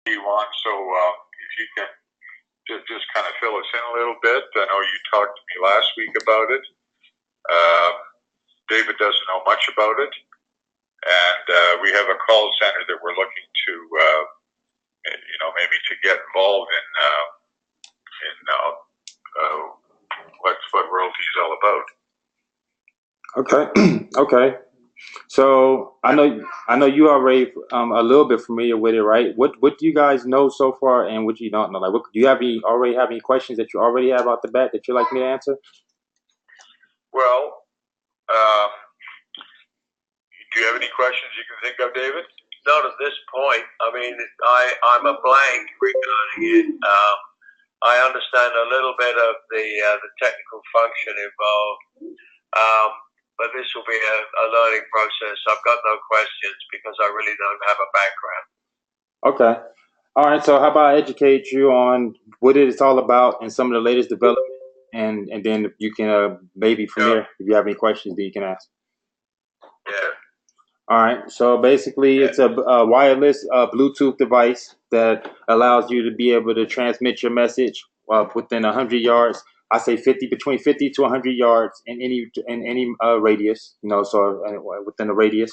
you want. So if you can just kind of fill us in a little bit. I know you talked to me last week about it. Um, David doesn't know much about it, and we have a call center that we're looking to, maybe to get involved in what Royaltie is all Okay. about. Okay. So I know you already a little bit familiar with it, right? What do you guys know so far, and what you don't know? Like, what do you already have any questions that you already have out the bat that you'd like me to answer? Well, um, do you have any questions you can think of, David? Not at this point. I mean, I'm a blank regarding it. I understand a little bit of the technical function involved, but this will be a learning process. I've got no questions because I really don't have a background. Okay. All right. So how about I educate you on what it's all about and some of the latest development, and then you can maybe from there, if you have any questions, then you can ask. Yeah. All right. So basically, it's a wireless Bluetooth device that allows you to be able to transmit your message within 100 yards. I say 50 between 50 to 100 yards in any radius. So within a radius,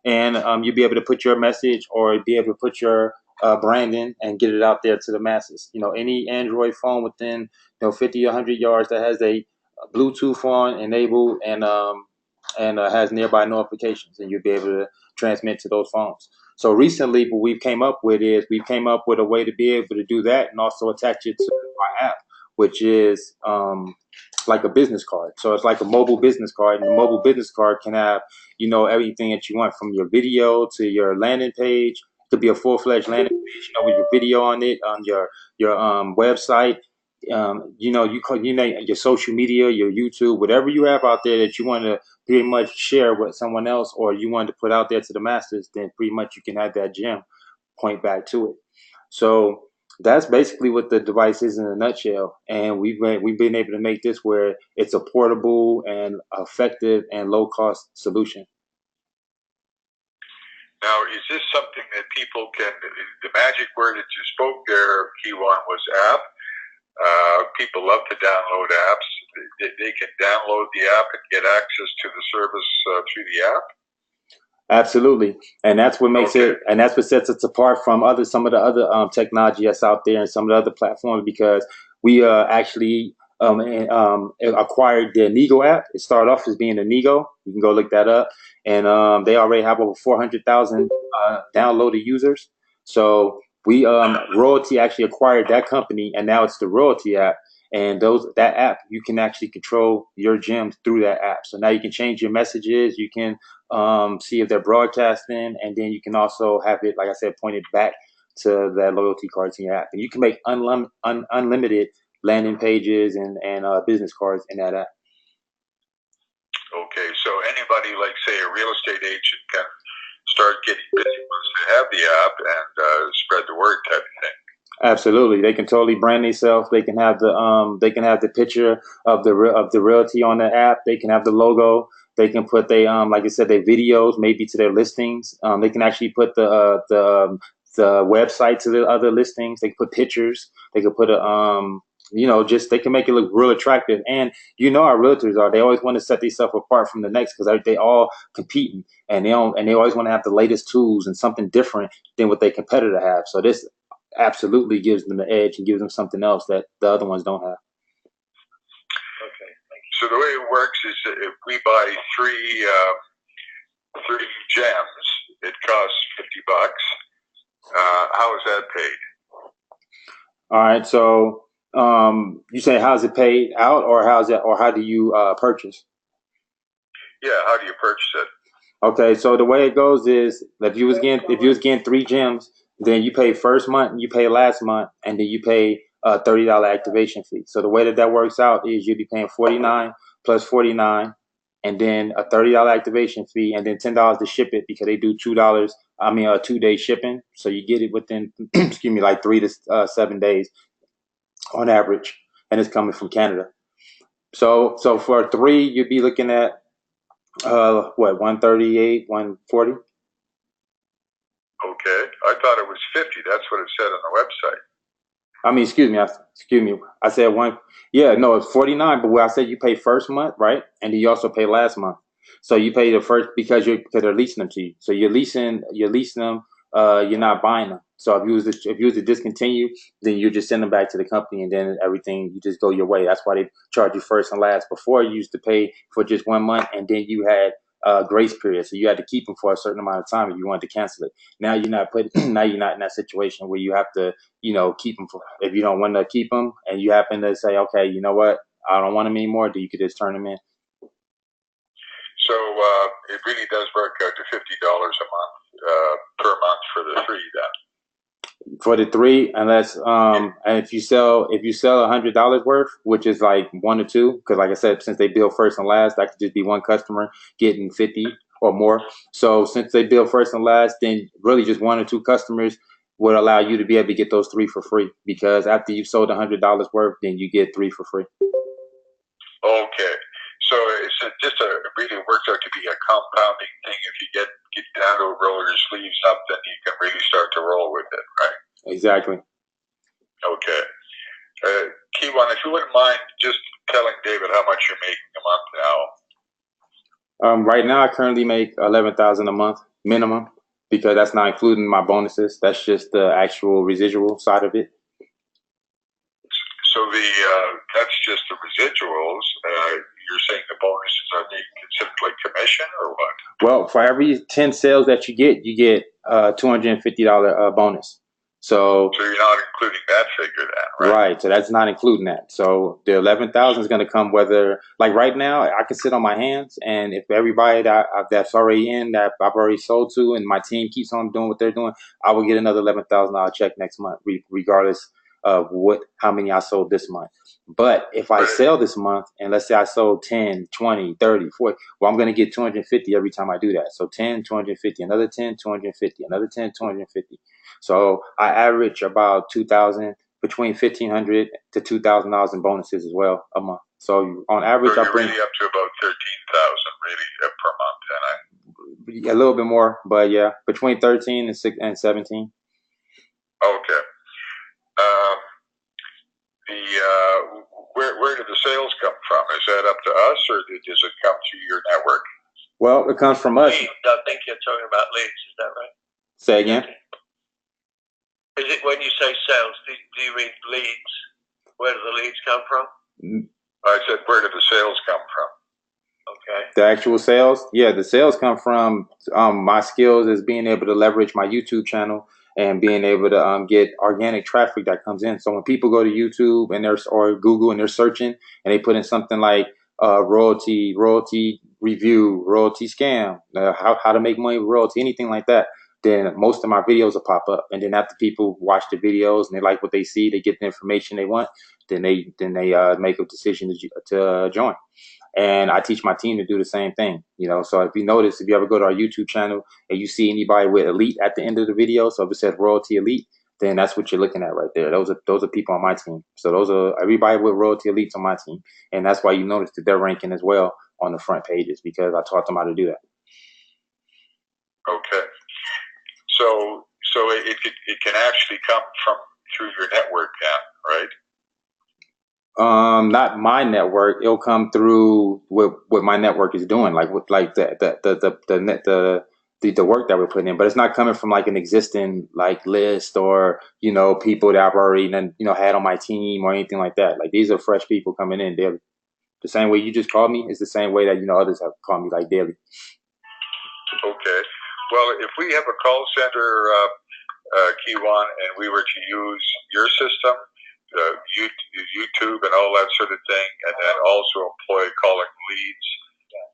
and you'll be able to put your message or be able to put your brand in and get it out there to the masses. Any Android phone within 50 or 100 yards that has a Bluetooth on enabled and has nearby notifications, and you'll be able to transmit to those phones. So recently, what we've came up with a way to be able to do that and also attach it to our app, which is like a business card. So it's like a mobile business card, and the mobile business card can have everything that you want, from your video to your landing page. It could be a full-fledged landing page, with your video on it, on your website. Your social media, your YouTube, whatever you have out there that you want to pretty much share with someone else, or you want to put out there to the masses, then pretty much you can have that gem point back to it. So that's basically what the device is in a nutshell. And we've been able to make this where it's a portable and effective and low cost solution. Now, is this something that people can? The magic word that you spoke there, key one, was app. People love to download apps. They can download the app and get access to the service through the app. Absolutely, and that's what makes it, and that's what sets us apart from some of the other technology that's out there and some of the other platforms, because we actually acquired the Nego app. It started off as being a Nego. You can go look that up, and they already have over 400,000 downloaded users. So we Royaltie actually acquired that company, and now it's the Royaltie app. And that app, you can actually control your gems through that app. So now you can change your messages. You can see if they're broadcasting, and then you can also have it, like I said, pointed back to that loyalty cards in your app. And you can make unlimited landing pages and business cards in that app. Okay, so anybody, like say a real estate agent, can start getting busy once they have the app and spread the word type of thing. Absolutely, they can totally brand themselves. They can have the picture of the Royaltie on the app. They can have the logo. They can put like I said, their videos maybe to their listings. They can actually put the website to the other listings. They can put pictures. They can put just they can make it look real attractive. And our realtors they always want to set themselves apart from the next, because they all competing, and they always want to have the latest tools and something different than what their competitor have. So this absolutely gives them the edge and gives them something else that the other ones don't have. Okay, thank you. So the way it works is that if we buy three gems, it costs $50. How is that paid? All right. So you say, how's it paid out, or how do you purchase? Yeah, how do you purchase it? Okay, so the way it goes is, if you was getting three gems, then you pay first month, you pay last month, and then you pay a $30 activation fee. So the way that works out is you'll be paying 49 plus 49, and then a $30 activation fee, and then $10 to ship it, because they do $2. I mean, a 2-day shipping, so you get it within excuse me, like 3 to 7 days on average, and it's coming from Canada. So for three, you'd be looking at 138, 140. Okay, I thought it was 50. That's what it said on the website. I mean, excuse me. I said one. Yeah, no, it's 49. But where I said you pay first month, right, and then you also pay last month. So you pay the first because they're leasing them to you. So you're leasing them. You're not buying them. So if you was to discontinue, then you just send them back to the company, and then everything you just go your way. That's why they charge you first and last. Before you used to pay for just 1 month, and then you had grace period, so you had to keep them for a certain amount of time if you wanted to cancel it. Now you're not now you're not in that situation where you have to keep them for, if you don't want to keep them and you happen to say, okay, you know what, I don't want them anymore, then you could just turn them in. So it really does work out to $50 a month per month for the 3 then. For the 3, unless and if you sell $100 worth, which is like 1 or 2, because like I said, since they bill first and last, that could just be one customer getting 50 or more. So since they bill first and last, then really just 1 or 2 customers would allow you to be able to get those 3 for free, because after you've sold $100 worth, then you get 3 for free. Okay. So it really works out to be a compounding thing. If you get down to roll your sleeves up, then you can really start to roll with it, right? Exactly. Okay. Key one, if you wouldn't mind just telling David how much you're making a month now. Right now, I currently make $11,000 a month minimum, because that's not including my bonuses. That's just the actual residual side of it. So that's just the residuals. You're saying the bonuses, are they considered like commission or what? Well, for every 10 sales that you get $250 bonus. So you're not including that figure then, right? Right. So that's not including that. So the 11,000 is going to come whether, like right now, I can sit on my hands, and if everybody that's already in, that I've already sold to, and my team keeps on doing what they're doing, I will get another $11,000 check next month, regardless of how many I sold this month. But if I sell this month, and let's say I sold 10, 20, 30, 40, well, I'm going to get 250 every time I do that. So 10, 250, another 10, 250, another 10, 250. So I average about 2,000, between $1,500 to $2,000 in bonuses as well a month. So on average, so you're really up to about 13,000 really per month, then. A little bit more, but yeah, between 13 and 17. Okay. Where do the sales come from? Is that up to us, or does it come through your network? Well, it comes from us. Leads, I think you're talking about leads. Is that right? Say again. Is it when you say sales? Do you mean leads? Where do the leads come from? I said, where do the sales come from? Okay. The actual sales? Yeah, the sales come from my skills as being able to leverage my YouTube channel and being able to get organic traffic that comes in. So when people go to YouTube or Google and they're searching and they put in something like royalty review, royalty scam, how to make money with royalty, anything like that, then most of my videos will pop up. And then after people watch the videos and they like what they see, they get the information they want, then they make a decision to join. And I teach my team to do the same thing, So if you notice, if you ever go to our YouTube channel and you see anybody with elite at the end of the video, so if it says royalty elite, then that's what you're looking at right there. Those are people on my team. So those are everybody with royalty elites on my team, and that's why you notice that they're ranking as well on the front pages, because I taught them how to do that. Okay. So it can actually come through your network then, right? Not my network. It'll come through what my network is doing, like with like the work that we're putting in. But it's not coming from like an existing like list or people that I've already had on my team or anything like that. Like these are fresh people coming in daily. The same way you just called me is the same way that others have called me like daily. Okay. Well, if we have a call center, Kiwan, and we were to use your system, YouTube and all that sort of thing, and then also employ calling leads,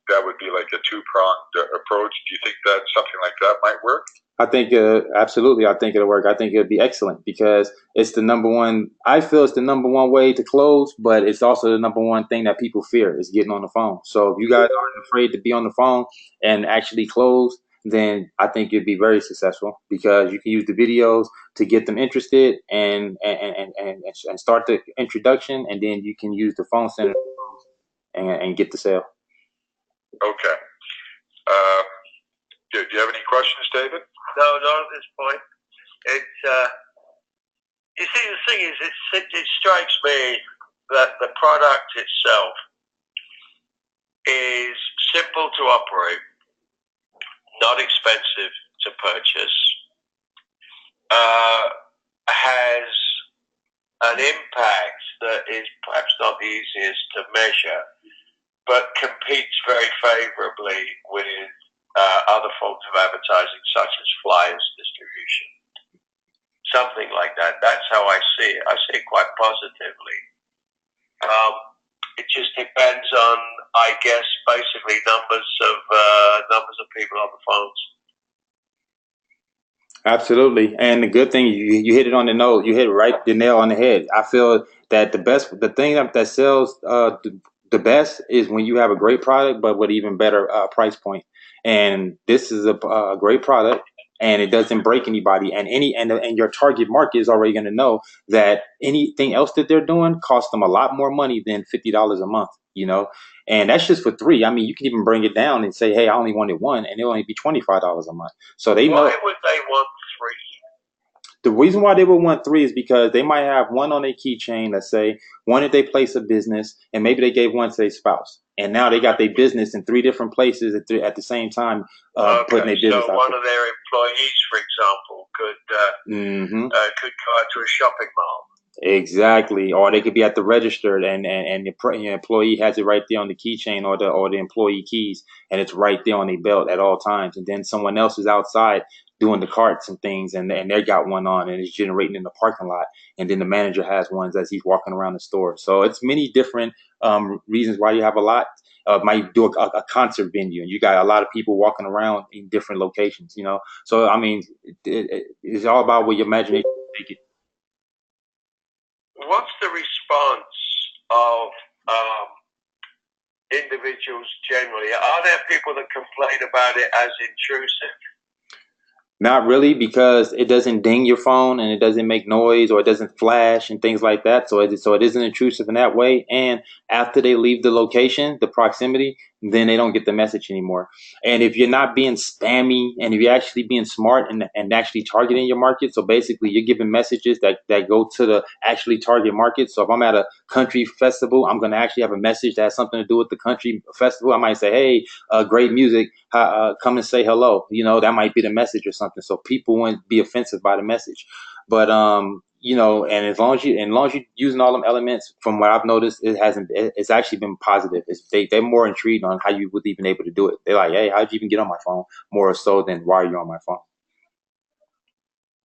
that would be like a two-pronged approach. Do you think that something like that might work? I think absolutely. I think it'll work. I think it'll be excellent, because it's the number one. I feel it's the number one way to close, but it's also the number one thing that people fear is getting on the phone. So if you guys aren't afraid to be on the phone and actually close, then I think you'd be very successful, because you can use the videos to get them interested and start the introduction, and then you can use the phone center and get the sale. Okay. Do you have any questions, David? No, not at this point. You see, the thing is, it strikes me that the product itself is simple to operate, not expensive to purchase, has an impact that is perhaps not the easiest to measure, but competes very favorably with other forms of advertising, such as flyers distribution. Something like that. That's how I see it. I see it quite positively. It just depends on, I guess, basically numbers of people on the phones. Absolutely. And the good thing, you hit it on the nose. You hit the nail on the head. I feel that the thing that sells the best is when you have a great product, but with even better price point. And this is a great product, and it doesn't break anybody. And your target market is already going to know that anything else that they're doing costs them a lot more money than $50 a month. And that's just for three. I mean, you can even bring it down and say, hey, I only wanted one, and it'll only be $25 a month. So they know. Why would they want three? The reason why they would want three is because they might have one on their keychain, let's say, one at their place of business, and maybe they gave one to their spouse. And now they got their business in three different places at the same time, putting their business so out one there. of their employees, for example, could go out to a shopping mall. Exactly, or they could be at the register, and the employee has it right there on the keychain or the employee keys, and it's right there on their belt at all times. And then someone else is outside doing the carts and things, and they got one on, and it's generating in the parking lot. And then the manager has ones as he's walking around the store. So it's many different reasons why you have a lot. Might do a concert venue, and you got a lot of people walking around in different locations. So I mean, it's all about what your imagination take it. What's the response of individuals generally? Are there people that complain about it as intrusive? Not really, because it doesn't ding your phone and it doesn't make noise or it doesn't flash and things like that. So it isn't intrusive in that way. And after they leave the location, the proximity, then they don't get the message anymore. And if you're not being spammy and if you're actually being smart and actually targeting your market, so basically you're giving messages that go to the actually target market. So if I'm at a country festival, I'm going to actually have a message that has something to do with the country festival. I might say, hey, great music, come and say hello. That might be the message or something. So people wouldn't be offensive by the message. But and as long as you're using all them elements, from what I've noticed, it's actually been positive. They're more intrigued on how you would even able to do it. They're like, hey, how'd you even get on my phone? More so than why are you on my phone?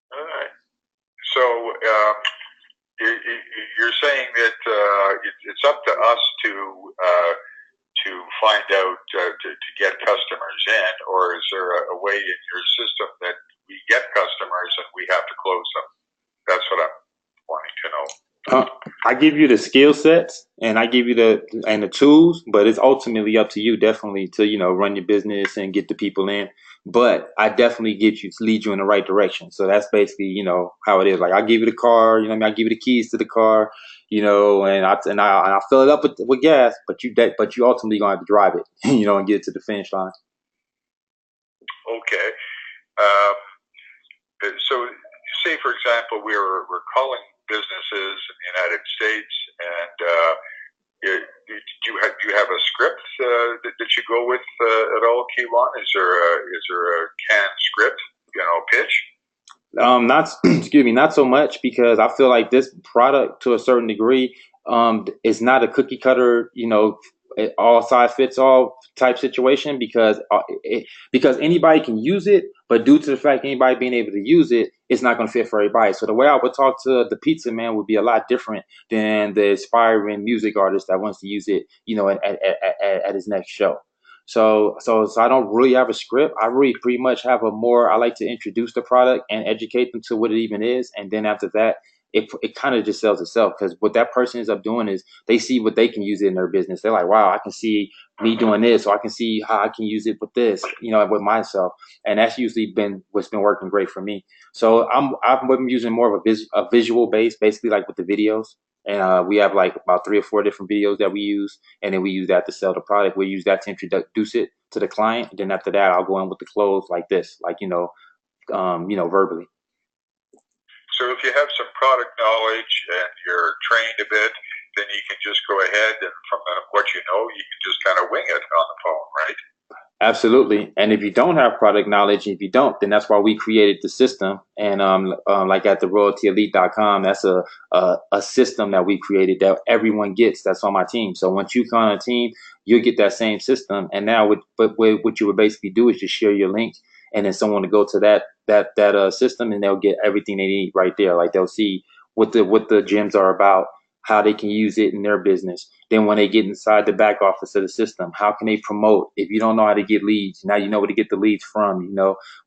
All right. So you're saying that it's up to us to find out to get customers in, or is there a way in your system that we get customers and we have to close them? That's what I'm wanting to know. I give you the skill sets and I give you the tools, but it's ultimately up to you, definitely, to run your business and get the people in. But I definitely lead you in the right direction. So that's basically how it is. Like I give you the car, I give you the keys to the car, and I fill it up with gas, but you ultimately gonna have to drive it, and get it to the finish line. Okay. So say, for example, we're calling businesses in the United States, and do you have a script that you go with at all, Keelan? Is there a canned script, pitch? Not excuse me, not so much, because I feel like this product, to a certain degree, is not a cookie cutter, all size fits all type situation, because anybody can use it, but due to the fact anybody being able to use it, it's not going to fit for everybody. So the way I would talk to the pizza man would be a lot different than the aspiring music artist that wants to use it, at his next show. So I don't really have a script. I really pretty much have I like to introduce the product and educate them to what it even is. And then after that, it kind of just sells itself, because what that person ends up doing is they see what they can use it in their business. They're like, wow, I can see me doing this, or I can see how I can use it with this, with myself. And that's usually been what's been working great for me. So I'm using more of a visual base, basically, like with the videos. And we have like about 3 or 4 different videos that we use, and then we use that to sell the product. We use that to introduce it to the client. And then after that, I'll go in with the close like this, like verbally. So if you have some product knowledge and you're trained a bit, then you can just go ahead and from what you know, you can just kind of wing it on the phone, right? Absolutely. And if you don't have product knowledge, if you don't, then that's why we created the system. And like at the royaltyelite.com, that's a system that we created that everyone gets that's on my team. So once you come on a team, you'll get that same system. And now what you would basically do is just share your link and then someone to go to that system and they'll get everything they need right there. Like they'll see what the gyms are about, how they can use it in their business. Then when they get inside the back office of the system, how can they promote? If you don't know how to get leads, now you know where to get the leads from.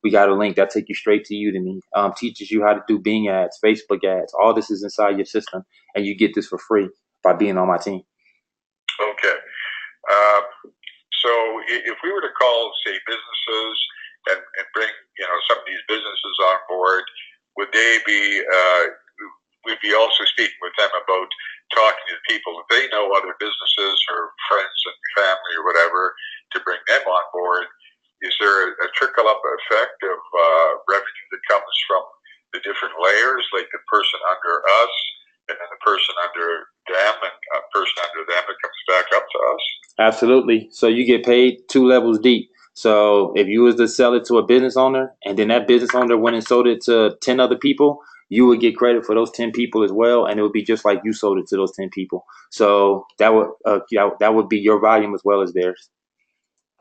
We got a link that take you straight to Udemy, teaches you how to do Bing ads, Facebook ads. All this is inside your system, and you get this for free by being on my team. Okay. So if we were to call, say, businesses and bring, some of these businesses on board, would they be, we'd be also speaking with them about talking to people if they know other businesses or friends and family or whatever to bring them on board. Is there a trickle up effect of revenue that comes from the different layers, like the person under us and then the person under them and a person under them that comes back up to us? Absolutely. So you get paid 2 levels deep. So if you was to sell it to a business owner and then that business owner went and sold it to 10 other people, you would get credit for those 10 people as well, and it would be just like you sold it to those 10 people. So that would be your volume as well as theirs.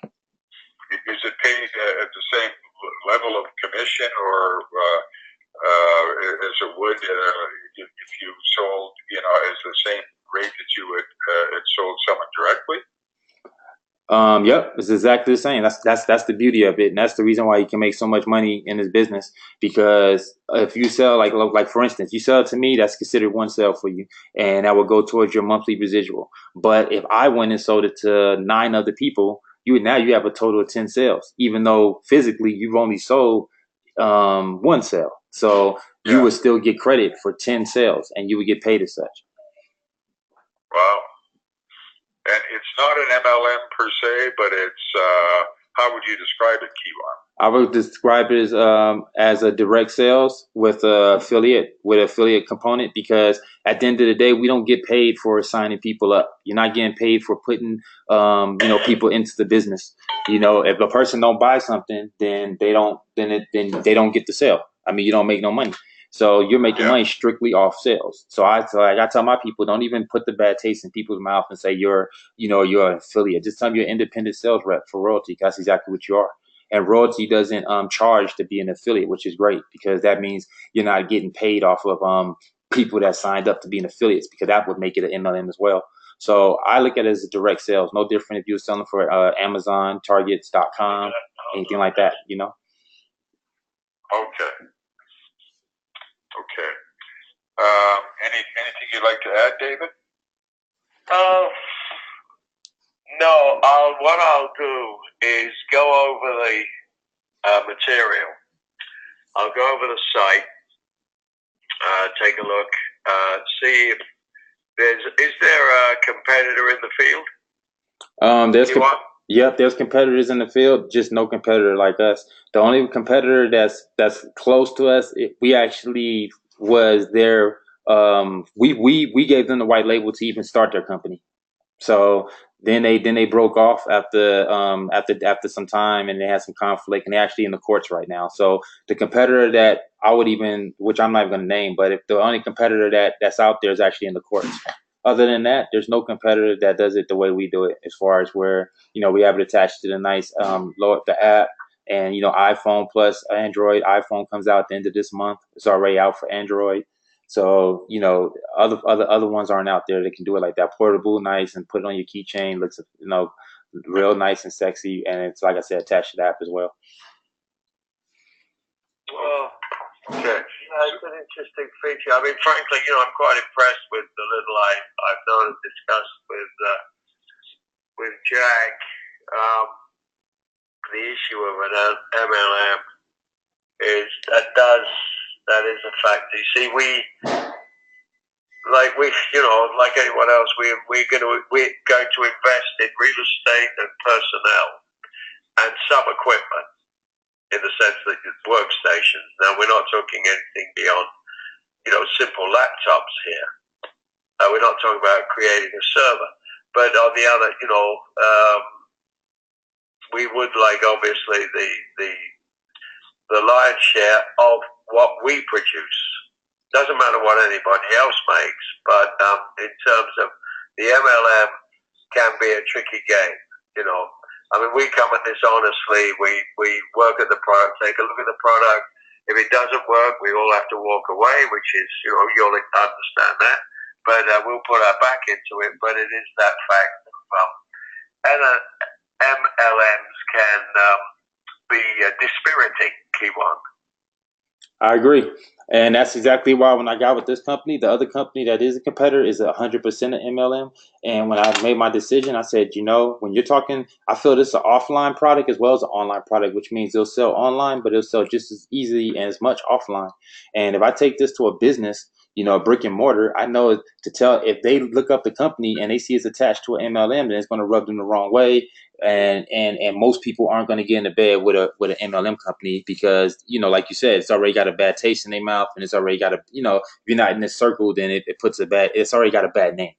Is it paid at the same level of commission or as it would if you sold, as the same rate that you would had sold someone directly? Yep, it's exactly the same. That's the beauty of it, and that's the reason why you can make so much money in this business. Because if you sell, like for instance, you sell it to me, that's considered one sale for you, and that will go towards your monthly residual. But if I went and sold it to 9 other people, you have a total of 10 sales, even though physically you've only sold 1 sale. So you would still get credit for 10 sales, and you would get paid as such. Wow. And it's not an MLM per se, but it's, how would you describe it, Kiwan? I would describe it as a direct sales with affiliate component, because at the end of the day, we don't get paid for signing people up. You're not getting paid for putting, people into the business. If a person don't buy something, then they don't get the sale. I mean, you don't make no money. So you're making money strictly off sales. So I tell my people, don't even put the bad taste in people's mouth and say you're an affiliate. Just tell them you're an independent sales rep for Royaltie. That's exactly what you are. And Royaltie doesn't charge to be an affiliate, which is great, because that means you're not getting paid off of people that signed up to be an affiliate, because that would make it an MLM as well. So I look at it as a direct sales, no different if you're selling for Amazon, Targets.com, anything like that, Okay. Okay. Anything you'd like to add, David? No. What I'll do is go over the material. I'll go over the site, take a look, see if is there a competitor in the field? There's competitors in the field, just no competitor like us. The only competitor that's close to us, we actually was there. We gave them the white label to even start their company. So then they broke off after some time, and they had some conflict, and they're actually in the courts right now. So the competitor that which I'm not even going to name, but if the only competitor that's out there is actually in the courts. Other than that, there's no competitor that does it the way we do it, as far as where, we have it attached to the nice, the app, and, iPhone plus Android. iPhone comes out at the end of this month. It's already out for Android. So, other ones aren't out there that can do it like that. Portable, nice, and put it on your keychain. Looks, real nice and sexy. And it's, like I said, attached to the app as well. Well, okay. It's an interesting feature. I mean, frankly, I'm quite impressed with the little I've known and discussed with Jack. The issue of an MLM is that is a fact. You see, like anyone else, we're going to invest in real estate and personnel and some equipment, in the sense that it's workstations. Now, we're not talking anything beyond simple laptops here. We're not talking about creating a server. But on the other, we would like, obviously, the lion's share of what we produce. Doesn't matter what anybody else makes, but in terms of the MLM can be a tricky game, we come at this honestly. We work at the product, take a look at the product. If it doesn't work, we all have to walk away, which is, you'll understand that. But we'll put our back into it. But it is that fact that MLMs can be dispiriting, Kiwan. I agree. And that's exactly why when I got with this company, the other company that is a competitor is 100% an MLM. And when I made my decision, I said, when you're talking, I feel this is an offline product as well as an online product, which means it'll sell online, but it'll sell just as easily and as much offline. And if I take this to a business, a brick and mortar, I know to tell if they look up the company and they see it's attached to an MLM, then it's going to rub them the wrong way. And most people aren't going to get into bed with an MLM company because, like you said, it's already got a bad taste in their mouth, and it's already got if you're not in this circle, then it puts it's already got a bad name.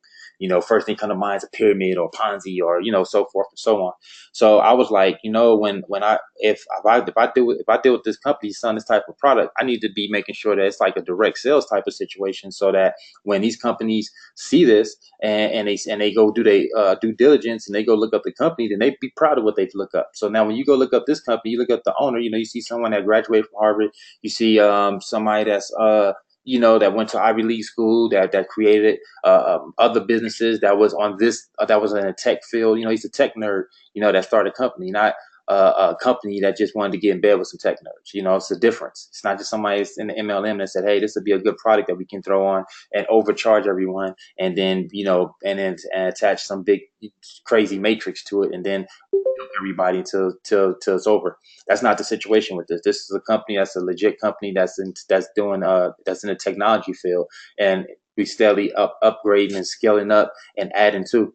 First thing come to mind is a pyramid or Ponzi or, so forth and so on. So I was like, if I deal with this company selling this type of product, I need to be making sure that it's like a direct sales type of situation, so that when these companies see this and they go do their due diligence and they go look up the company, then they be proud of what they look up. So now when you go look up this company, you look up the owner, you see someone that graduated from Harvard, you see somebody that's that went to Ivy League school, that created other businesses, that was that was in a tech field. He's a tech nerd, that started a company, not a company that just wanted to get in bed with some tech nerds. It's a difference. It's not just somebody in the MLM that said, hey, this would be a good product that we can throw on and overcharge everyone, and then, and attach some big crazy matrix to it, and then everybody till it's over. That's not the situation with this. This is a company that's a legit company that's in the technology field, and we steadily upgrading and scaling up and adding to. Okay.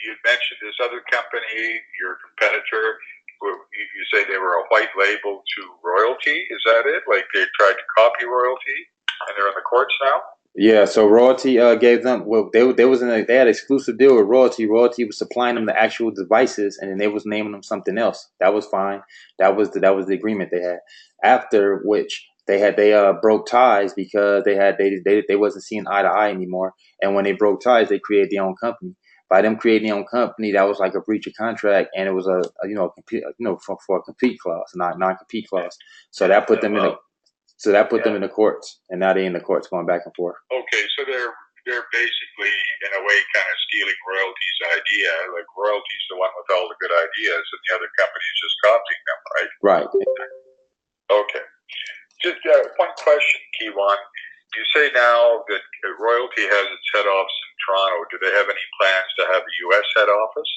You mentioned this other company, your competitor. You say they were a white label to Royaltie. Is that it? Like they tried to copy Royaltie, and they're in the courts now? Yeah, so Royaltie gave them, they had exclusive deal with Royaltie. Royaltie was supplying them the actual devices, and then they was naming them something else. That was fine. That was the agreement they had. After which they broke ties because they wasn't seeing eye to eye anymore. And when they broke ties, they created their own company. By them creating their own company, that was like a breach of contract, and it was for a compete clause, not non-compete clause. So that put them in them in the courts, and now they're in the courts going back and forth. Okay, so they're basically in a way kind of stealing Royaltie's idea. Like Royaltie's the one with all the good ideas, and the other company's just copying them, right? Right. Okay. Just one question, Kiwan. You say now that Royaltie has its head office in Toronto. Do they have any plans to have a U.S. head office?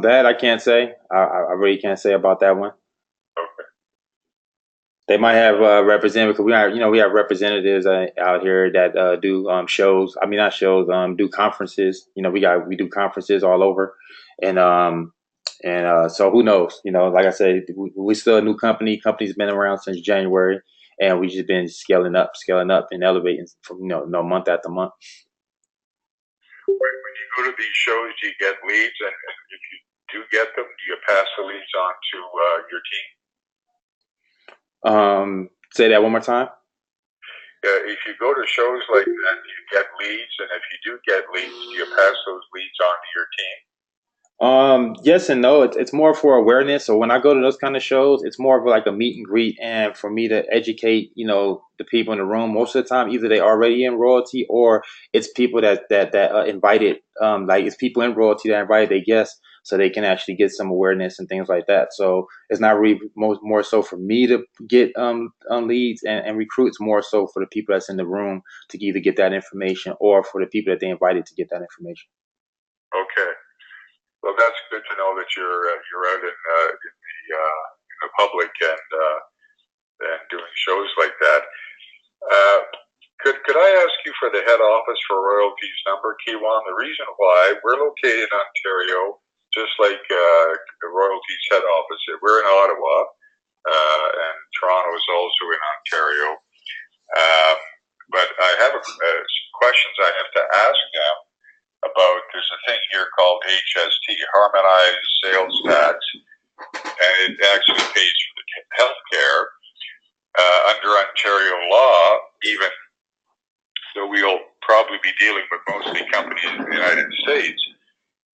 That I can't say. I really can't say about that one. Okay. They might have representatives, because we have representatives out here that do shows. I mean, not shows. Do conferences. We do conferences all over, and so who knows? Like I said, we still a new company. Company's been around since January, and we just been scaling up, and elevating from month after month. When you go to these shows, do you get leads, and if you do get them, do you pass the leads on to your team? Say that one more time. If you go to shows like that, you get leads, and if you do get leads, do you pass those leads on to your team? Yes and no. It's more for awareness. So when I go to those kind of shows, it's more of like a meet and greet, and for me to educate, the people in the room. Most of the time, either they already in Royaltie, or it's people that invited. Like it's people in Royaltie that invited their guests, so they can actually get some awareness and things like that. So it's not really more so for me to get leads and recruit. It's more so for the people that's in the room to either get that information, or for the people that they invited to get that information. Okay. Well, that's good to know that you're out in the public and doing shows like that. Could I ask you for the head office for Royaltie's number, Kiwan? The reason why we're located in Ontario, just like the Royaltie's head office, we're in Ottawa, and Toronto is also in Ontario. But I have some questions I have to ask them about. There's a thing here called HST, Harmonized Sales Tax, and it actually pays for the health care. Under Ontario law, even though we'll probably be dealing with mostly companies in the United States,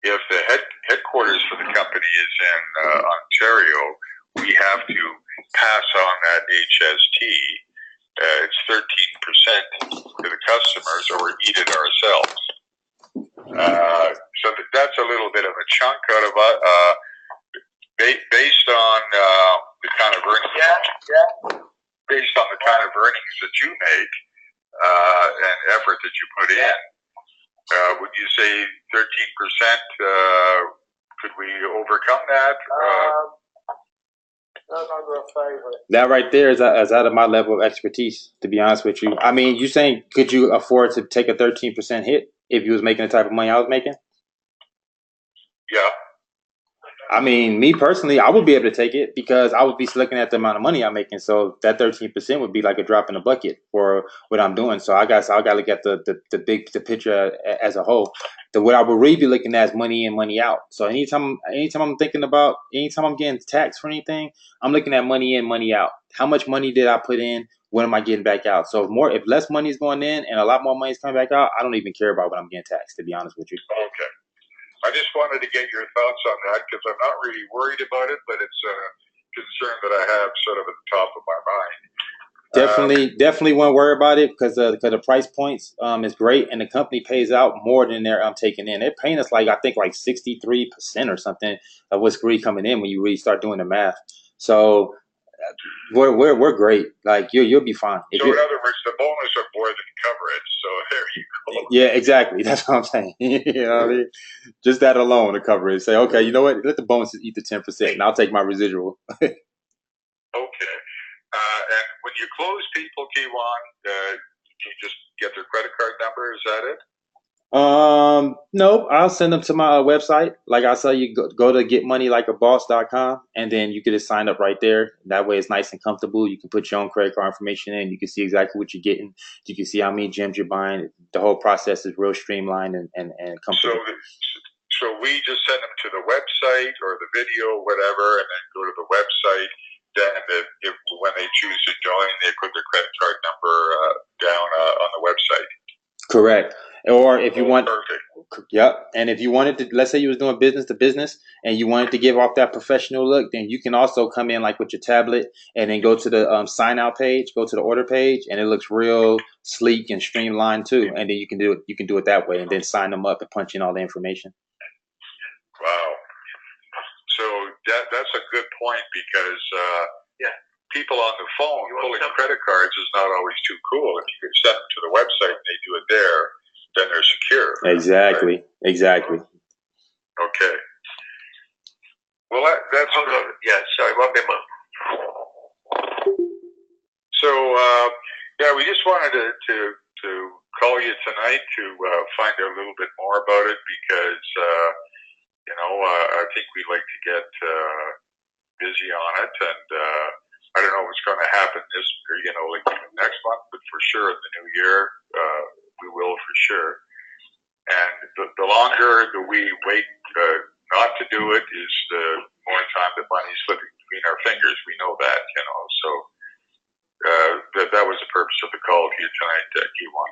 if the headquarters for the company is in Ontario, we have to pass on that HST. It's 13% to the customers, or we eat it ourselves. So that's a little bit of a chunk out of based on the kind of earnings. Based on the kind of earnings that you make and effort that you put in, would you say 13%? Could we overcome that? That right there is out of my level of expertise, to be honest with you. I mean, you saying could you afford to take a 13% hit if you was making the type of money I was making? Yeah. I mean, me personally, I would be able to take it because I would be looking at the amount of money I'm making. So that 13% would be like a drop in the bucket for what I'm doing. So I got to look at the picture as a whole. What I would really be looking at is money in, money out. So anytime I'm thinking about, anytime I'm getting taxed for anything, I'm looking at money in, money out. How much money did I put in? What am I getting back out? So if less money is going in and a lot more money is coming back out, I don't even care about what I'm getting taxed, to be honest with you. Okay. I just wanted to get your thoughts on that because I'm not really worried about it, but it's a concern that I have sort of at the top of my mind. Definitely won't worry about it because the price points is great and the company pays out more than they're taking in. They're paying us like 63% or something of what's really coming in when you really start doing the math. So we're great. Like you'll be fine. So in other words, the bonus are more than coverage. So there you go. Yeah, exactly. That's what I'm saying. You know what I mean? Just that alone to cover it. Say, okay, you know what? Let the bonuses eat the 10%, and I'll take my residual. Okay. And when you close people, Kiwan, you just get their credit card number. Is that it? Nope. I'll send them to my website. Like I said, you go to getmoneylikeaboss.com, and then you can just sign up right there. That way, it's nice and comfortable. You can put your own credit card information in. You can see exactly what you're getting. You can see how many gems you're buying. The whole process is real streamlined and comfortable. So we just send them to the website or the video, whatever, and then go to the website. Then when they choose to join, they put their credit card number down on the website. Correct. Or if you want, perfect. Yep. And if you wanted to, let's say you was doing business to business and you wanted to give off that professional look, then you can also come in like with your tablet and then go to the sign out page, go to the order page, and it looks real sleek and streamlined too. And then you can do it that way, and then sign them up and punch in all the information. Wow. So that's a good point because people on the phone pulling credit cards is not always too cool. If you could send them to the website and they do it there, then they're secure. Exactly. Right? Exactly. Okay. Well, that's hold on. Yeah, sorry, one bit more. So we just wanted to call you tonight to find out a little bit more about it because I think we'd like to get busy on it, and I don't know what's going to happen next month, but for sure in the new year we will for sure. And the longer that we wait not to do it is the more time that money's slipping between our fingers. We know that, So that was the purpose of the call here tonight, Kiwan.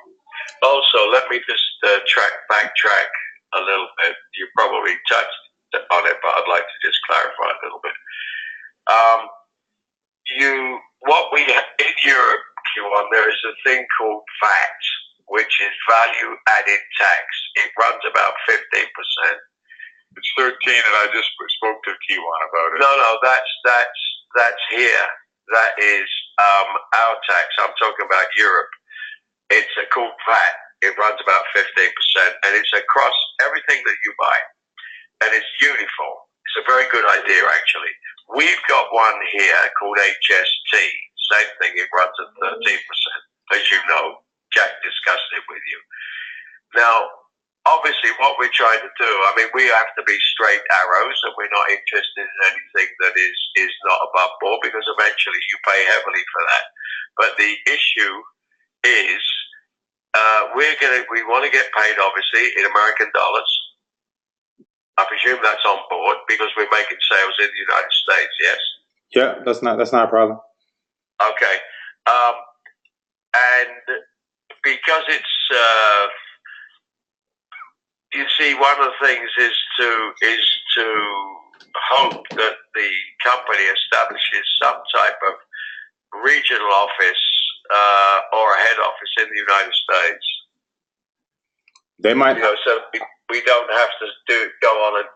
Also, let me just backtrack a little bit. You probably touched on it, but I'd like to just clarify a little bit. What we have in Europe, Kiwan, there is a thing called VAT, which is value added tax. It runs about 15%. It's 13, and I just spoke to Kiwan about it. No, that's here. That is our tax. I'm talking about Europe. It's called VAT. It runs about 15%, and it's across everything that you buy, and it's uniform. It's a very good idea, actually. We've got one here called HST. Same thing. It runs at 13%, as you know. Jack discussed it with you. Now, obviously what we're trying to do, I mean, we have to be straight arrows, and we're not interested in anything that is not above board, because eventually you pay heavily for that. But the issue is, we want to get paid, obviously, in American dollars. I presume that's on board because we're making sales in the United States. Yes. Yeah, that's not a problem. Okay. And because it's, you see, one of the things is to hope that the company establishes some type of regional office or a head office in the United States. They might, so we don't have to go on and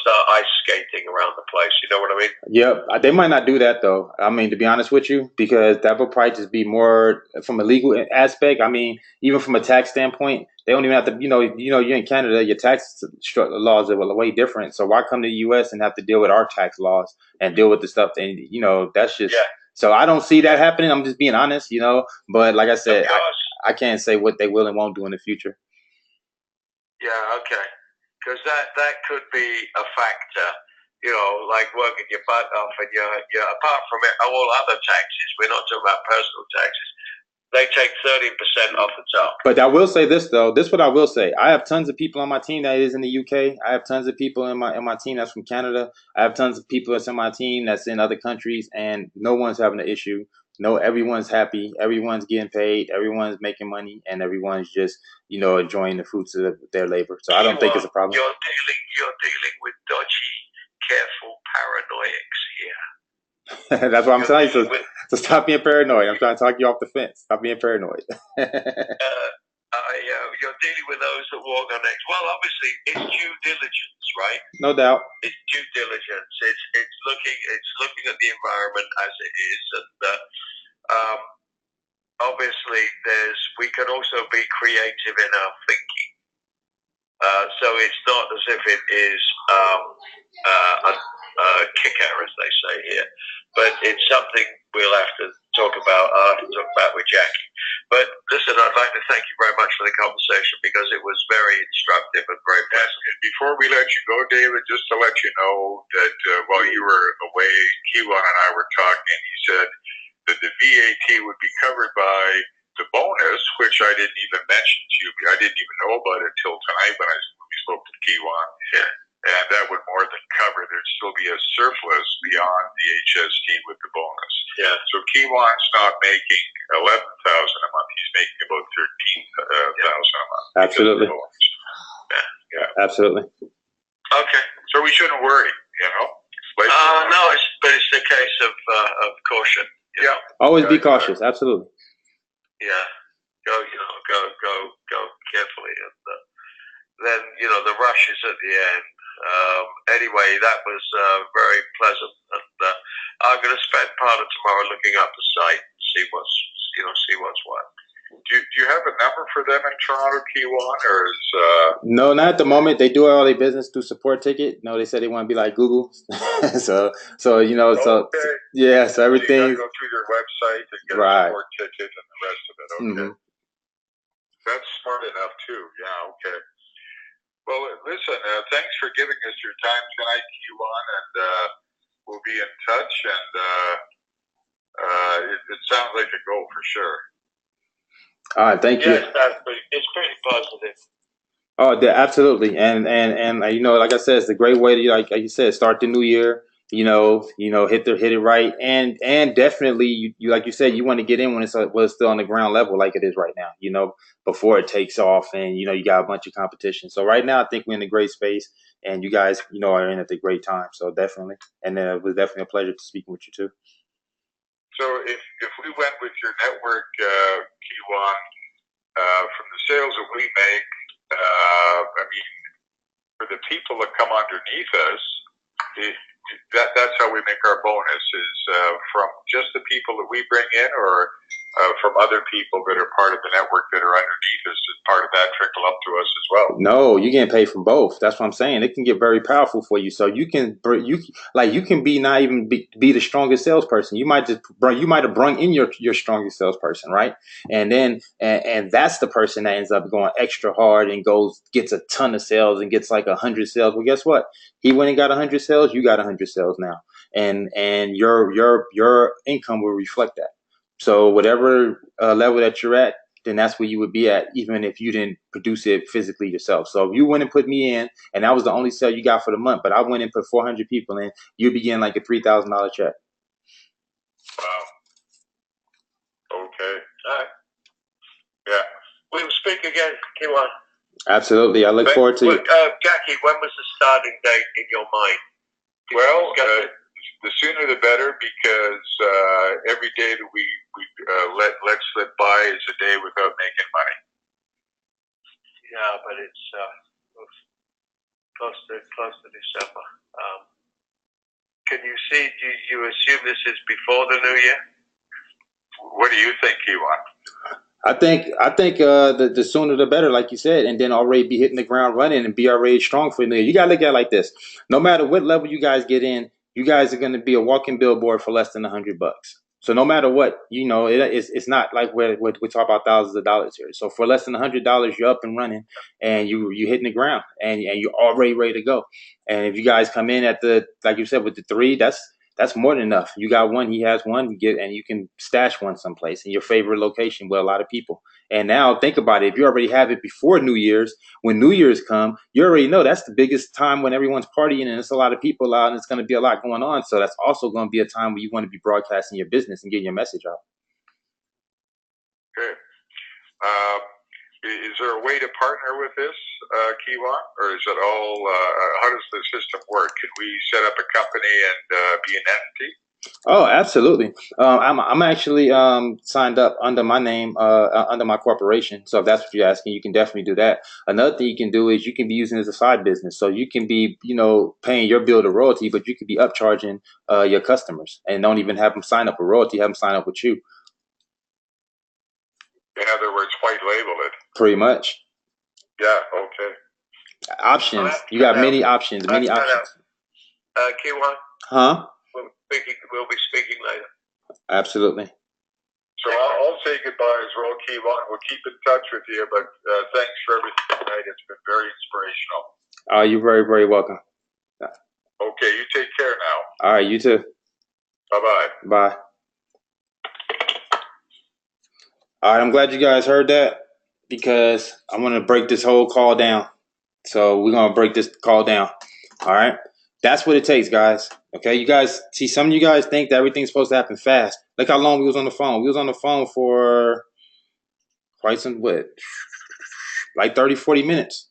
start ice skating around the place. You know what I mean? Yeah, they might not do that though. I mean, to be honest with you, because that would probably just be more from a legal aspect. I mean, even from a tax standpoint, they don't even have to. You're in Canada, your tax laws are way different. So why come to the U.S. and have to deal with our tax laws and deal with the stuff? And that's just. Yeah. So I don't see that happening. I'm just being honest, But like I said, I can't say what they will and won't do in the future. Yeah. Okay. Because that could be a factor. Like working your butt off, and you're apart from all other taxes, we're not talking about personal taxes. They take 30% off the top. But I will say this though. This is what I will say. I have tons of people on my team that is in the UK. I have tons of people in my team that's from Canada. I have tons of people that's in my team that's in other countries, and no one's having an issue. No, everyone's happy. Everyone's getting paid. Everyone's making money, and everyone's just enjoying the fruits of their labor. So I don't think it's a problem. You're dealing with dodgy, careful paranoiacs here. That's what I'm telling you. So stop being paranoid. I'm trying to talk you off the fence. Stop being paranoid. You're dealing with those that walk on eggs. Well, obviously, it's due diligence, right? No doubt. It's due diligence. It's looking at the environment as it is, and obviously, we can also be creative in our thinking. So it's not as if it is a kicker, as they say here, but it's something we'll have to talk about. I'll have to talk about with Jackie. But listen, I'd like to thank you very much for the conversation, because it was very instructive and very pleasant. And before we let you go, David, just to let you know that while you were away, Kiwan and I were talking, he said that the VAT would be covered by the bonus, which I didn't even mention to you. I didn't even know about it until tonight when we spoke to Kiwan. Yeah. And that would more than cover. There'd still be a surplus beyond the HST with the bonus. Yeah. So Kiwan's not making $11,000 a month. He's making about $13,000 a month. Absolutely. Yeah. Absolutely. Okay. So we shouldn't worry. No, but it's a case of caution. Yeah. Always be cautious. Absolutely. Yeah. Go carefully, and then the rush is at the end. Anyway, that was very pleasant, and I'm going to spend part of tomorrow looking up the site and see what's what. Do you have a number for them in Toronto, Kiwan, or is No, not at the moment. They do all their business through support ticket. No, they said they want to be like Google. so okay. Yeah, so everything. You gotta go through their website and get Right. a support ticket and the rest of it. Okay. Mm-hmm. That's smart enough too. Yeah, okay. Well, listen, thanks for giving us your time tonight, Kiwan, and we'll be in touch, and it sounds like a go for sure. All right, thank you. Yes, it's pretty positive. Oh, absolutely, and like I said, it's a great way to like you said, start the new year. Hit it right, and definitely you like you said, you want to get in when it's still on the ground level like it is right now. Before it takes off, and you got a bunch of competition. So right now, I think we're in a great space, and you guys are in at the great time. So definitely, and it was definitely a pleasure to speak with you too. So if we went with your network, Kiwan, from the sales that we make, I mean, for the people that come underneath us, that's how we make our bonus, is from just the people that we bring in, or from other people that are part of the network that are underneath us, and part of that trickle up to us as well. No, you're getting paid from both. That's what I'm saying. It can get very powerful for you. So you can be not even be the strongest salesperson. You might have brung in your strongest salesperson, right? And then and that's the person that ends up going extra hard and gets a ton of sales and gets like 100 sales. Well, guess what? He went and got 100 sales. You got 100 sales now, and your income will reflect that. So whatever level that you're at, then that's where you would be at, even if you didn't produce it physically yourself. So if you went and put me in, and that was the only sale you got for the month, but I went and put 400 people in, you'd be getting like a $3,000 check. Wow. Okay. All right. Yeah. We will speak again, Kiwan. Absolutely. I look forward to it. Jackie, when was the starting date in your mind? Well, the sooner the better, because every day that we let slip by is a day without making money. Yeah, but it's close to December. Can you see? Do you assume this is before the new year? What do you think, Kiwan? I think the sooner the better, like you said, and then already be hitting the ground running and be already strong for the year. You gotta look at it like this: no matter what level you guys get in, you guys are gonna be a walking billboard for less than $100. So no matter what, it's not like we talk about thousands of dollars here. So for less than $100, you're up and running, and you hitting the ground, and you're already ready to go. And if you guys come in at like you said, with the 3, that's more than enough. You got one, he has one, and you can stash one someplace in your favorite location with a lot of people. And now think about it. If you already have it before New Year's, when New Year's come, you already know that's the biggest time when everyone's partying and it's a lot of people out and it's going to be a lot going on. So that's also going to be a time where you want to be broadcasting your business and getting your message out. Okay. Is there a way to partner with this, Kiwan, or is it all? How does the system work? Can we set up a company and be an entity? Oh, absolutely. I'm actually signed up under my name, under my corporation. So if that's what you're asking, you can definitely do that. Another thing you can do is you can be using it as a side business. So you can be, paying your bill to Royaltie, but you could be upcharging your customers and don't even have them sign up with Royaltie, have them sign up with you. In other words, white label it. Pretty much. Yeah. Okay. Options. You got many options. Many options. Kiwan? Huh? We'll be speaking later. Absolutely. So I'll say goodbye as well, Kiwan. We'll keep in touch with you, but thanks for everything tonight. It's been very inspirational. You're very, very welcome. Okay, you take care now. All right, you too. Bye-bye. Bye. All right, I'm glad you guys heard that because I want to break this whole call down. So we're going to break this call down. All right. That's what it takes, guys. Okay. You guys see, some of you guys think that everything's supposed to happen fast. Look how long we was on the phone. We was on the phone for quite like 30, 40 minutes.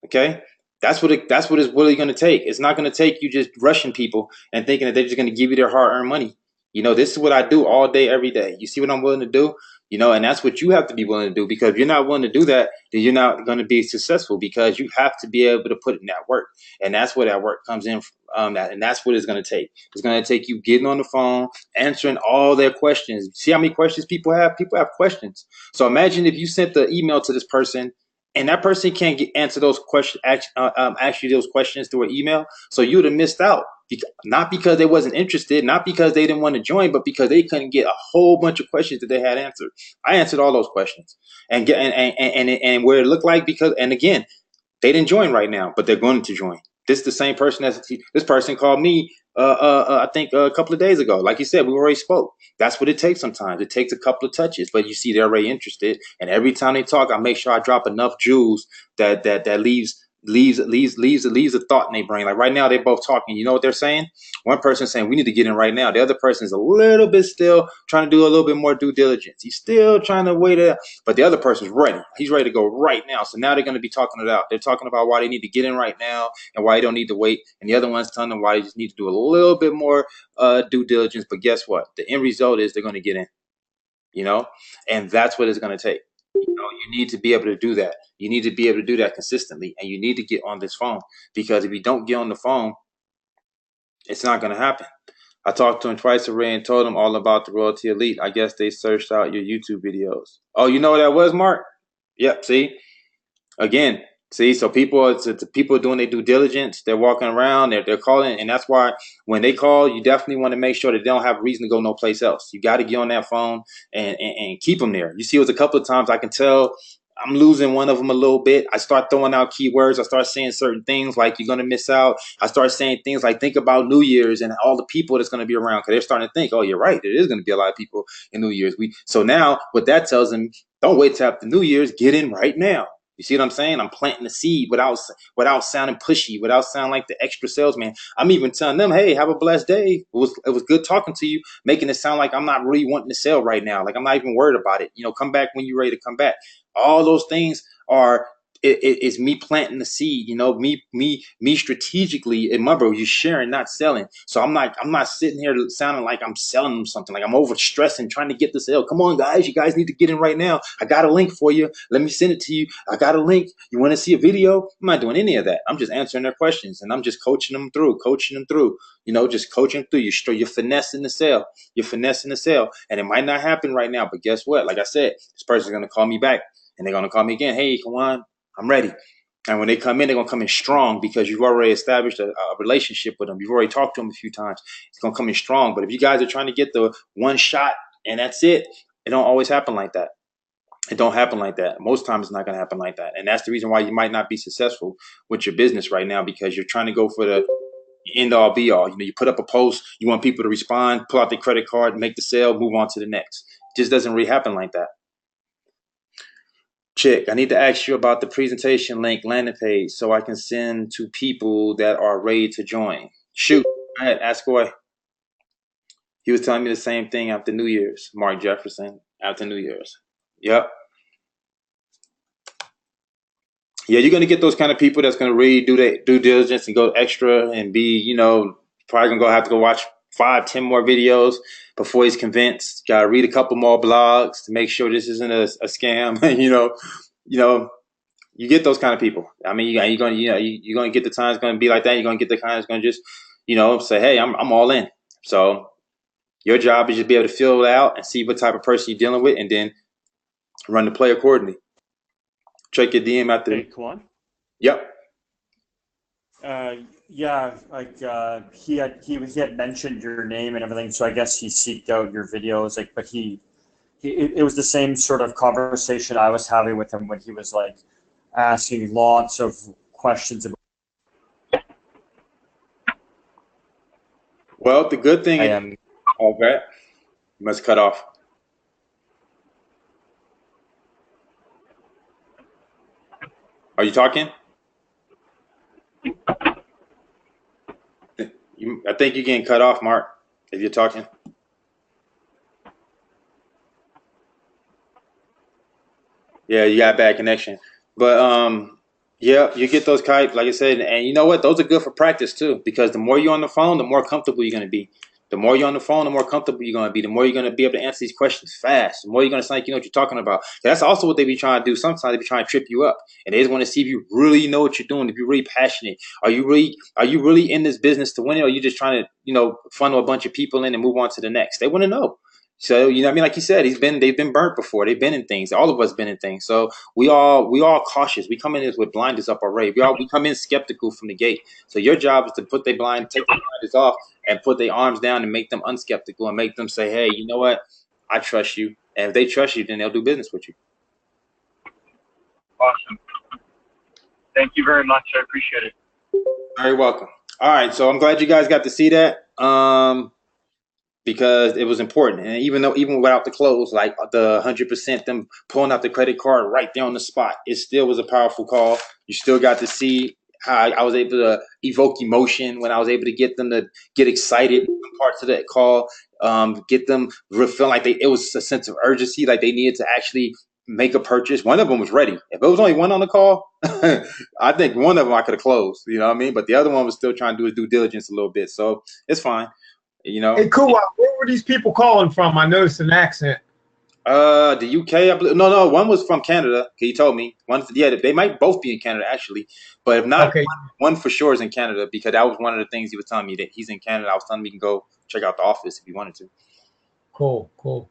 Okay. That's what it's really going to take. It's not going to take you just rushing people and thinking that they're just going to give you their hard-earned money. This is what I do all day, every day. You see what I'm willing to do? And that's what you have to be willing to do, because if you're not willing to do that, then you're not going to be successful, because you have to be able to put in that work. And that's where that work comes in. And that's what it's going to take. It's going to take you getting on the phone, answering all their questions. See how many questions people have? People have questions. So imagine if you sent the email to this person and that person can't answer those questions, ask you those questions through an email. So you would have missed out. Not because they wasn't interested, not because they didn't want to join, but because they couldn't get a whole bunch of questions that they had answered. I answered all those questions and where it looked like, and again, they didn't join right now, but they're going to join. This is the same person this person called me, I think a couple of days ago. Like you said, we already spoke. That's what it takes sometimes. It takes a couple of touches, but you see they're already interested. And every time they talk, I make sure I drop enough jewels that leaves a thought in their brain. Like right now, they're both talking. You know what they're saying? One person's saying, we need to get in right now. The other person's a little bit still trying to do a little bit more due diligence. He's still trying to wait it out. But the other person's ready. He's ready to go right now. So now they're going to be talking it out. They're talking about why they need to get in right now and why they don't need to wait. And the other one's telling them why they just need to do a little bit more due diligence. But guess what? The end result is they're going to get in. And that's what it's going to take. You need to be able to do that. You need to be able to do that consistently, and you need to get on this phone, because if you don't get on the phone, it's not going to happen. I talked to him twice already and told him all about the Royaltie Elite. I guess they searched out your YouTube videos. Oh, you know what that was, Mark? Yep. See, again, see, so people, it's people doing their due diligence. They're walking around. They're calling, and that's why when they call, you definitely want to make sure that they don't have a reason to go no place else. You got to get on that phone and keep them there. You see, it was a couple of times I can tell I'm losing one of them a little bit. I start throwing out keywords. I start saying certain things like you're going to miss out. I start saying things like think about New Year's and all the people that's going to be around, because they're starting to think, oh, you're right. There is going to be a lot of people in New Year's. So now what that tells them, don't wait till after New Year's. Get in right now. You see what I'm saying? I'm planting the seed without sounding pushy, without sounding like the extra salesman. I'm even telling them, hey, have a blessed day. It was good talking to you, making it sound like I'm not really wanting to sell right now. Like I'm not even worried about it. Come back when you're ready to come back. All those things are it's me planting the seed, me strategically. And remember, you're sharing, not selling. So I'm not sitting here sounding like I'm selling them something, like I'm over stressing, trying to get the sale. Come on, guys, you guys need to get in right now. I got a link for you. Let me send it to you. I got a link. You want to see a video? I'm not doing any of that. I'm just answering their questions, and I'm just coaching them through, just coaching through. You're finessing the sale. You're finessing the sale, and it might not happen right now, but guess what? Like I said, this person's gonna call me back, and they're gonna call me again. Hey, come on. I'm ready. And when they come in, they're going to come in strong because you've already established a relationship with them. You've already talked to them a few times. It's going to come in strong. But if you guys are trying to get the one shot and that's it, it don't always happen like that. It don't happen like that. Most times it's not going to happen like that. And that's the reason why you might not be successful with your business right now, because you're trying to go for the end all be all. You put up a post, you want people to respond, pull out their credit card, make the sale, move on to the next. It just doesn't really happen like that. Chick, I need to ask you about the presentation link landing page so I can send to people that are ready to join. Shoot, go ahead, ask away. He was telling me the same thing after New Year's. Mark Jefferson, after New Year's. Yep. Yeah, you're going to get those kind of people that's going to really do their due diligence and go extra and be, probably going to have to go watch 5, 10 more videos before he's convinced. Got to read a couple more blogs to make sure this isn't a scam. You get those kind of people. I mean, you're going to get the time it's going to be like that. You're going to get the kind that's going to just, say, hey, I'm all in. So your job is just be able to fill it out and see what type of person you're dealing with, and then run the play accordingly. Check your DM after. Hey, Kwan? Yep. Yeah, like he had mentioned your name and everything, so I guess he seeked out your videos. Like, but it was the same sort of conversation I was having with him when he was like asking lots of questions about. Well, the good thing is, okay, you must cut off. Are you talking? I think you're getting cut off, Mark, if you're talking. Yeah, you got bad connection. But yeah, you get those types, like I said, and you know what? Those are good for practice too, because the more you're on the phone, the more comfortable you're going to be. The more you're on the phone, the more comfortable you're going to be. The more you're going to be able to answer these questions fast. The more you're going to sound like you know what you're talking about. That's also what they be trying to do. Sometimes they be trying to trip you up, and they just want to see if you really know what you're doing. If you're really passionate, are you really in this business to win it, or are you just trying to funnel a bunch of people in and move on to the next? They want to know. So what I mean, like you said, they've been burnt before. They've been in things. All of us been in things. So we all cautious. We come in with blinders up already. We come in skeptical from the gate. So your job is to take the blinders off and put their arms down and make them unskeptical and make them say, hey, you know what? I trust you. And if they trust you, then they'll do business with you. Awesome. Thank you very much. I appreciate it. Very welcome. All right. So I'm glad you guys got to see that. Because it was important. And even without the close, like the 100%, them pulling out the credit card right there on the spot, it still was a powerful call. You still got to see how I was able to evoke emotion when I was able to get them to get excited in parts of that call, get them feeling like it was a sense of urgency, like they needed to actually make a purchase. One of them was ready. If it was only one on the call, I think one of them I could have closed, you know what I mean? But the other one was still trying to do his due diligence a little bit. So it's fine. Hey, cool. Where were these people calling from? I noticed an accent. The UK, I believe. No, one was from Canada. He told me one. Yeah, they might both be in Canada actually, but if not, Okay, one for sure is in Canada because that was one of the things he was telling me that he's in Canada. I was telling him he can go check out the office if he wanted to. cool.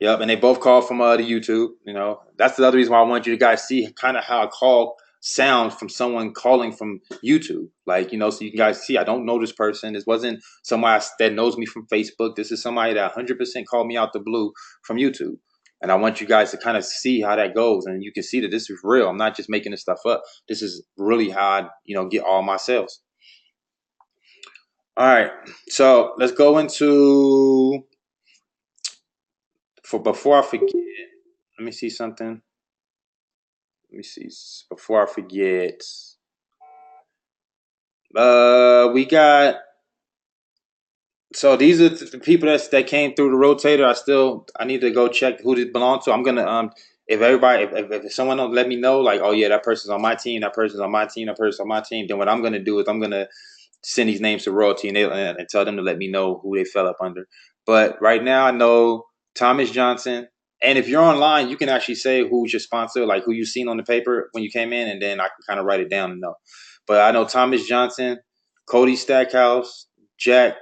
Yep, and they both called from the YouTube. You know, that's the other reason why I want you to guys see kind of how a call sounds from someone calling from YouTube. Like, you know, so you guys see I don't know this person. This wasn't somebody that knows me from Facebook. This is somebody that 100% called me out the blue from YouTube. And I want you guys to kind of see how that goes, and you can see that this is real. I'm not just making this stuff up. This is really how I, get all my sales. All right, so let's go into before I forget. Let me see something. Let me see before I forget. We got. So these are the people that came through the rotator. I need to go check who this belongs to. I'm gonna if everybody if someone don't let me know, like, oh yeah, that person's on my team, that person's on my team, that person's on my team, then what I'm gonna do is I'm gonna send these names to Royaltie and tell them to let me know who they fell up under. But right now I know Thomas Johnson. And if you're online, you can actually say who's your sponsor, like who you seen on the paper when you came in, and then I can kind of write it down and know. But I know Thomas Johnson, Cody Stackhouse, Jack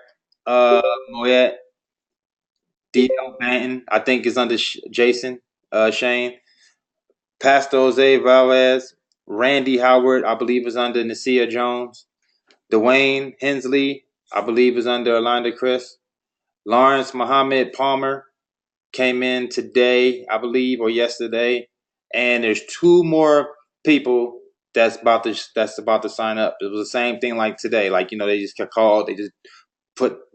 Moyet, D.L. Banton, I think is under Jason Shane, Pastor Jose Valles, Randy Howard, I believe is under Nasia Jones, Dwayne Hensley, I believe is under Orlando Chris, Lawrence Muhammad Palmer came in today, I believe, or yesterday, and there's two more people that's about to sign up. It was the same thing like today, like they just got called, they just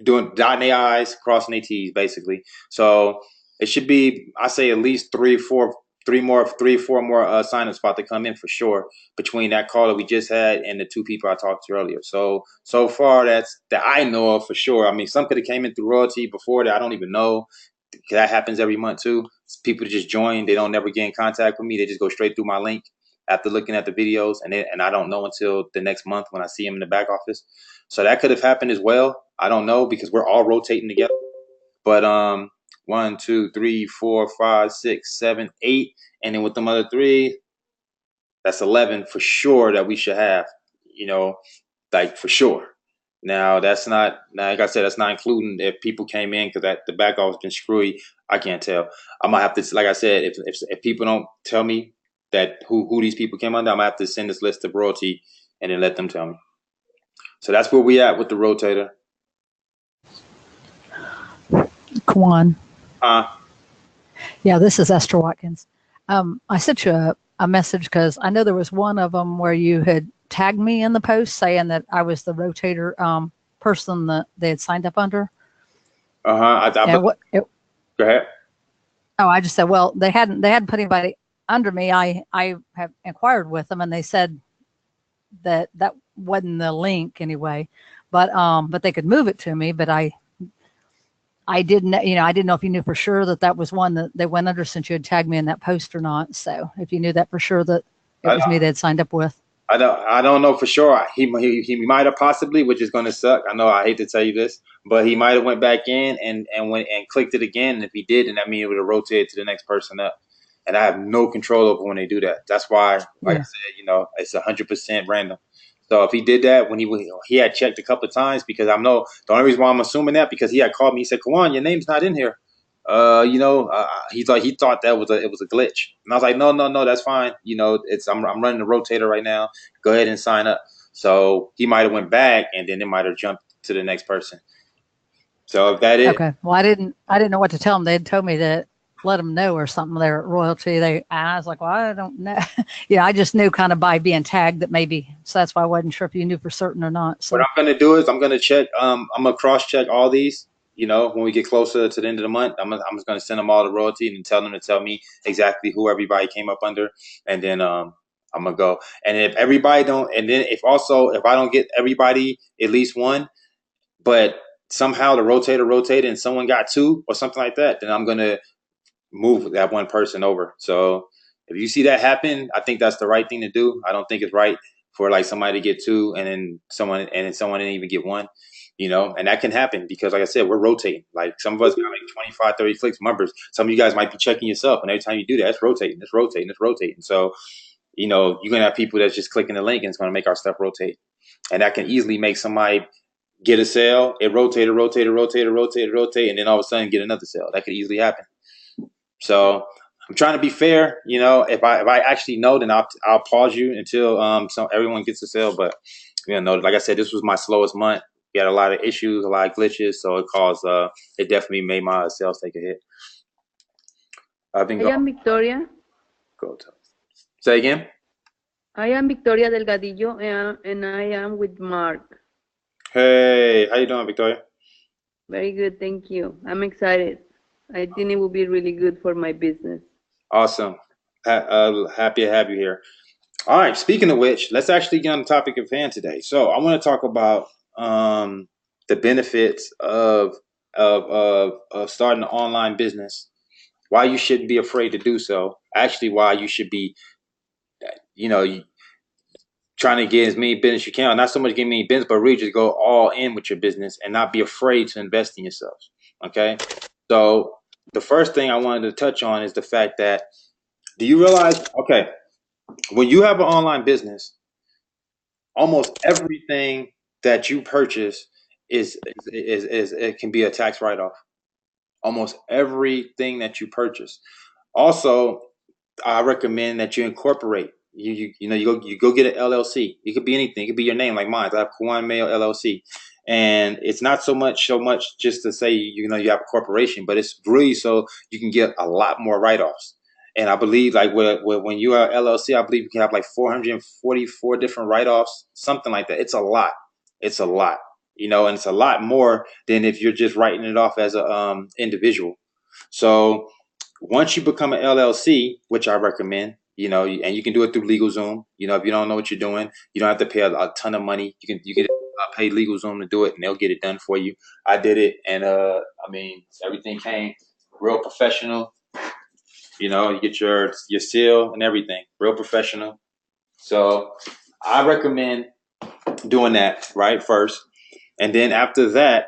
dotting their I's, crossing their T's, basically. So it should be, I say, at least three, four more signups about to come in for sure between that call that we just had and the two people I talked to earlier. So far that I know of for sure. I mean, some could have came in through Royaltie before that. I don't even know. That happens every month too. People just join. They don't never get in contact with me. They just go straight through my link after looking at the videos, and I don't know until the next month when I see them in the back office. So that could have happened as well. I don't know because we're all rotating together. But 1, 2, 3, 4, 5, 6, 7, 8, and then with them other 3, that's 11 for sure that we should have. Like for sure. Now that's not. Now, like I said, that's not including if people came in because the back office been screwy. I can't tell. I might have to, like I said, if people don't tell me that who these people came under, I'm gonna have to send this list to Royaltie and then let them tell me. So that's where we at with the rotator. Kwan. Yeah, this is Esther Watkins. I sent you a message because I know there was one of them where you had tagged me in the post saying that I was the rotator person that they had signed up under. Go ahead. Oh, I just said, well, they hadn't put anybody under me. I have inquired with them, and they said that wasn't the link anyway, but they could move it to me. But I didn't, I didn't know if you knew for sure that was one that they went under since you had tagged me in that post or not. So if you knew that for sure that it was me they had signed up with. I don't know for sure. He might have possibly, which is going to suck. I know I hate to tell you this, but he might have went back in and went and clicked it again. And if he did, then that means it would have rotated to the next person up. And I have no control over when they do that. That's why, like I said, it's 100% random. So if he did that when he had checked a couple of times, because I know the only reason why I'm assuming that because he had called me, he said, "Kawan, your name's not in here." He thought that it was a glitch, and I was like, no, that's fine. I'm running the rotator right now. Go ahead and sign up. So he might have went back, and then it might have jumped to the next person. So if that is okay, well, I didn't know what to tell them. They had told me to let them know or something there at Royaltie. I was like, well, I don't know. I just knew kind of by being tagged that maybe. So that's why I wasn't sure if you knew for certain or not. So what I'm going to do is I'm going to check. I'm going to cross check all these. When we get closer to the end of the month, I'm just going to send them all to Royaltie and tell them to tell me exactly who everybody came up under, and then I'm gonna go. And if everybody don't, and then if I don't get everybody at least one, but somehow the rotator rotated and someone got 2 or something like that, then I'm gonna move that one person over. So if you see that happen, I think that's the right thing to do. I don't think it's right for like somebody to get 2 and then someone didn't even get 1. you know, and that can happen because, like I said, we're rotating. Like some of us got like 25, 30 clicks, numbers. Some of you guys might be checking yourself, and every time you do that, it's rotating, it's rotating, it's rotating. So, you know, you're going to have people that's just clicking the link and it's going to make our stuff rotate. And that can easily make somebody get a sale, it rotated, and then all of a sudden get another sale. That could easily happen. So I'm trying to be fair. You know, if I actually know, then I'll pause you until everyone gets a sale. But you know, like I said, this was my slowest month. We had a lot of issues, a lot of glitches, so it definitely made my sales take a hit. I've been I am Victoria. Go to say again. I am Victoria Delgadillo, and I am with Mark. Hey, how you doing, Victoria? Very good, thank you. I'm excited. I think it will be really good for my business. Awesome. Happy to have you here. All right. Speaking of which, let's actually get on the topic of hand today. So I want to talk about the benefits of starting an online business. Why you shouldn't be afraid to do so. Actually, why you should be, you know, trying to get as many business you can. Not so much get many business, but really just go all in with your business and not be afraid to invest in yourself. Okay. So the first thing I wanted to touch on is the fact that, do you realize, okay, when you have an online business, almost everything that you purchase is it can be a tax write-off. Almost everything that you purchase. Also, I recommend that you incorporate. You go get an LLC. It could be anything. It could be your name, like mine. I have Kawhi Mail LLC, and it's not so much just to say you have a corporation, but it's really so you can get a lot more write-offs. And I believe like when you are LLC, I believe you can have like 444 different write-offs, something like that. It's a lot. It's a lot, and it's a lot more than if you're just writing it off as a individual. So once you become an LLC, which I recommend, and you can do it through LegalZoom. If you don't know what you're doing, you don't have to pay a ton of money. You can pay LegalZoom to do it, and they'll get it done for you. I did it, and everything came real professional. You get your seal and everything, real professional. So I recommend doing that right first, and then after that,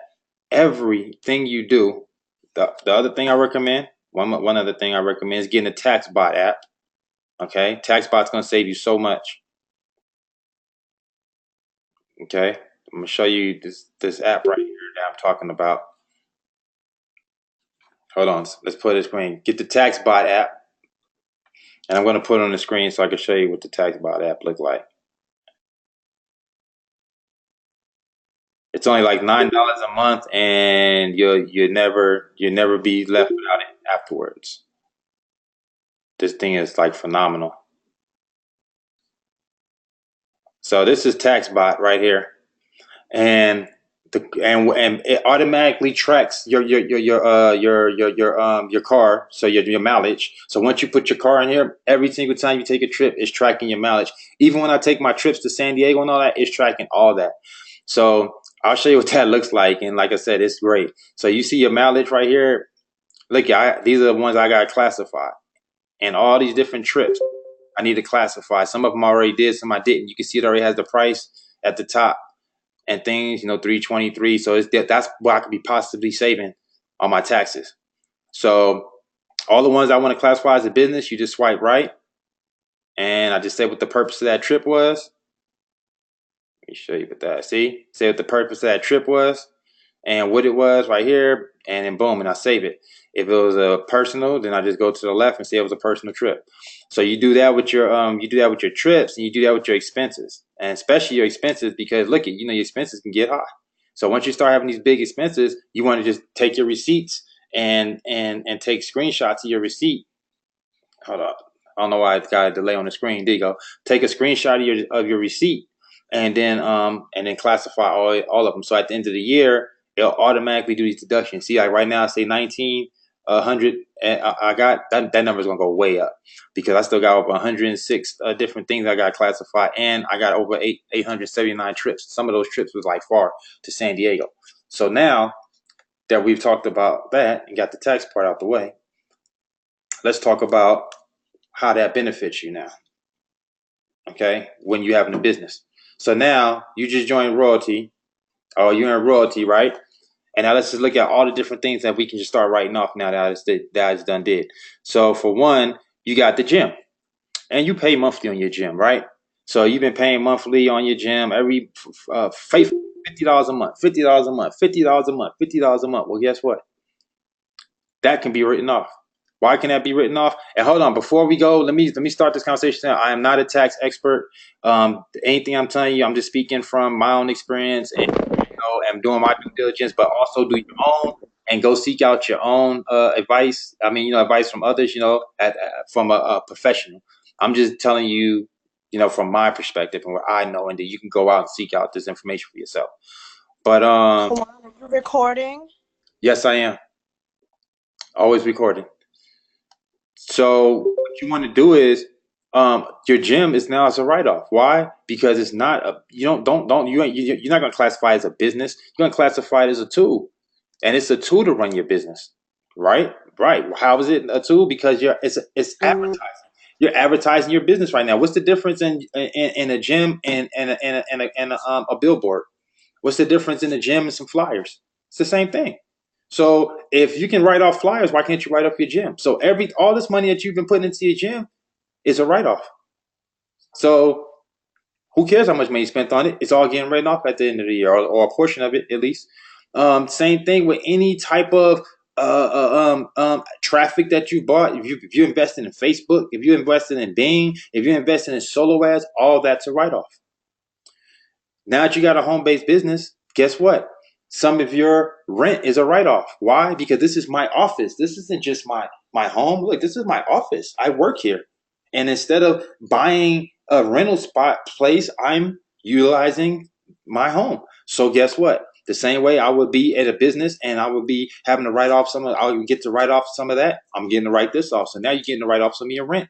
everything you do. The other thing I recommend. One other thing I recommend is getting a TaxBot app. Okay, TaxBot's gonna save you so much. Okay, I'm gonna show you this app right here that I'm talking about. Hold on, let's put it on the screen. Get the TaxBot app, and I'm gonna put it on the screen so I can show you what the TaxBot app look like. It's only like $9 a month, and you'll never be left without it afterwards. This thing is like phenomenal. So this is TaxBot right here, and it automatically tracks your car, so your mileage. So once you put your car in here, every single time you take a trip, it's tracking your mileage. Even when I take my trips to San Diego and all that, it's tracking all that. So I'll show you what that looks like, and like I said, it's great. So you see your mileage right here. Look, these are the ones I got classified, and all these different trips I need to classify. Some of them I already did, some I didn't. You can see it already has the price at the top and things, $323. So that's what I could be possibly saving on my taxes. So all the ones I want to classify as a business, you just swipe right, and I just say what the purpose of that trip was. Let me show you what that. See, say what the purpose of that trip was and what it was right here, and then boom, and I save it. If it was a personal, then I just go to the left and say it was a personal trip. So you do that with your trips, and you do that with your expenses, and especially your expenses, because look at your expenses can get high. So once you start having these big expenses, you want to just take your receipts and take screenshots of your receipt. Hold up, I don't know why it's got a delay on the screen. There you go. Take a screenshot of your receipt, and then classify all of them. So at the end of the year, it'll automatically do these deductions. See, like right now, I say 1,900, and I got that number is gonna go way up because I still got over 106 different things I got classified, and I got over 879 trips. Some of those trips was like far to San Diego. So now that we've talked about that and got the tax part out the way, let's talk about how that benefits you now. Okay, when you're having a business. So now you just joined Royaltie. Oh, you're in royalty, right? And now let's just look at all the different things that we can just start writing off now that I just done did. So for one, you got the gym, and you pay monthly on your gym, right? So you've been paying monthly on your gym every faithful $50 a month, $50 a month, $50 a month, $50 a month. Well, guess what? That can be written off. Why can that be written off? And hold on, before we go, let me start this conversation. I am not a tax expert. Anything I'm telling you, I'm just speaking from my own experience, and am doing my due diligence. But also do your own and go seek out your own advice. I mean, advice from others. From a professional. I'm just telling you, from my perspective and what I know, and then you can go out and seek out this information for yourself. But Hold on, are you recording? yes, I am always recording. So what you want to do is, your gym is now as a write-off. Why? Because it's not a you're not going to classify it as a business. You're going to classify it as a tool, and it's a tool to run your business, right? Right. How is it a tool? Because it's advertising. You're advertising your business right now. What's the difference in a gym and a billboard? What's the difference in the gym and some flyers? It's the same thing. So if you can write off flyers, why can't you write off your gym? So all this money that you've been putting into your gym is a write-off. So who cares how much money you spent on it? It's all getting written off at the end of the year, or a portion of it at least. Same thing with any type of traffic that you bought. If you invested in Facebook, if you invested in Bing, if you invested in solo ads, all that's a write-off. Now that you got a home-based business, guess what? Some of your rent is a write-off. Why? Because this is my office. This isn't just my home. Look, this is my office. I work here. And instead of buying a rental place, I'm utilizing my home. So guess what? The same way I would be at a business and I would be having to write off I would get to write off some of that. I'm getting to write this off. So now you're getting to write off some of your rent.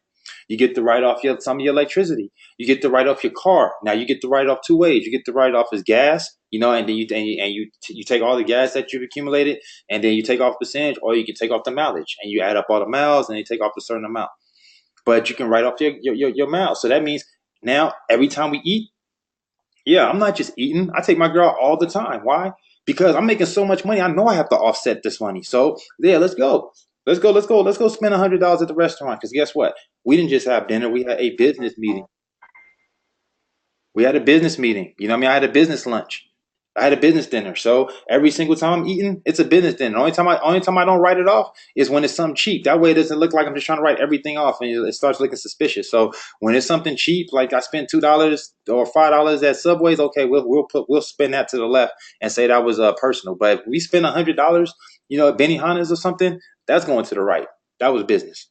You get to write off some of your electricity. You get to write off your car. Now you get to write off two ways. You get to write off as gas, and then you take all the gas that you've accumulated, and then you take off percentage, or you can take off the mileage, and you add up all the miles, and you take off a certain amount. But you can write off your miles. So that means now every time we eat, I'm not just eating. I take my girl all the time. Why? Because I'm making so much money. I know I have to offset this money. So let's go. Let's go spend $100 at the restaurant. Because guess what? We didn't just have dinner. We had a business meeting. We had a business meeting. You know what I mean? I had a business lunch. I had a business dinner. So every single time I'm eating, it's a business dinner. The only time I don't write it off is when it's something cheap. That way it doesn't look like I'm just trying to write everything off, and it starts looking suspicious. So when it's something cheap, like I spent $2 or $5 at Subway's, okay, we'll spend that to the left and say that was personal. But if we spend $100, at Benihana's or something, that's going to the right. That was business.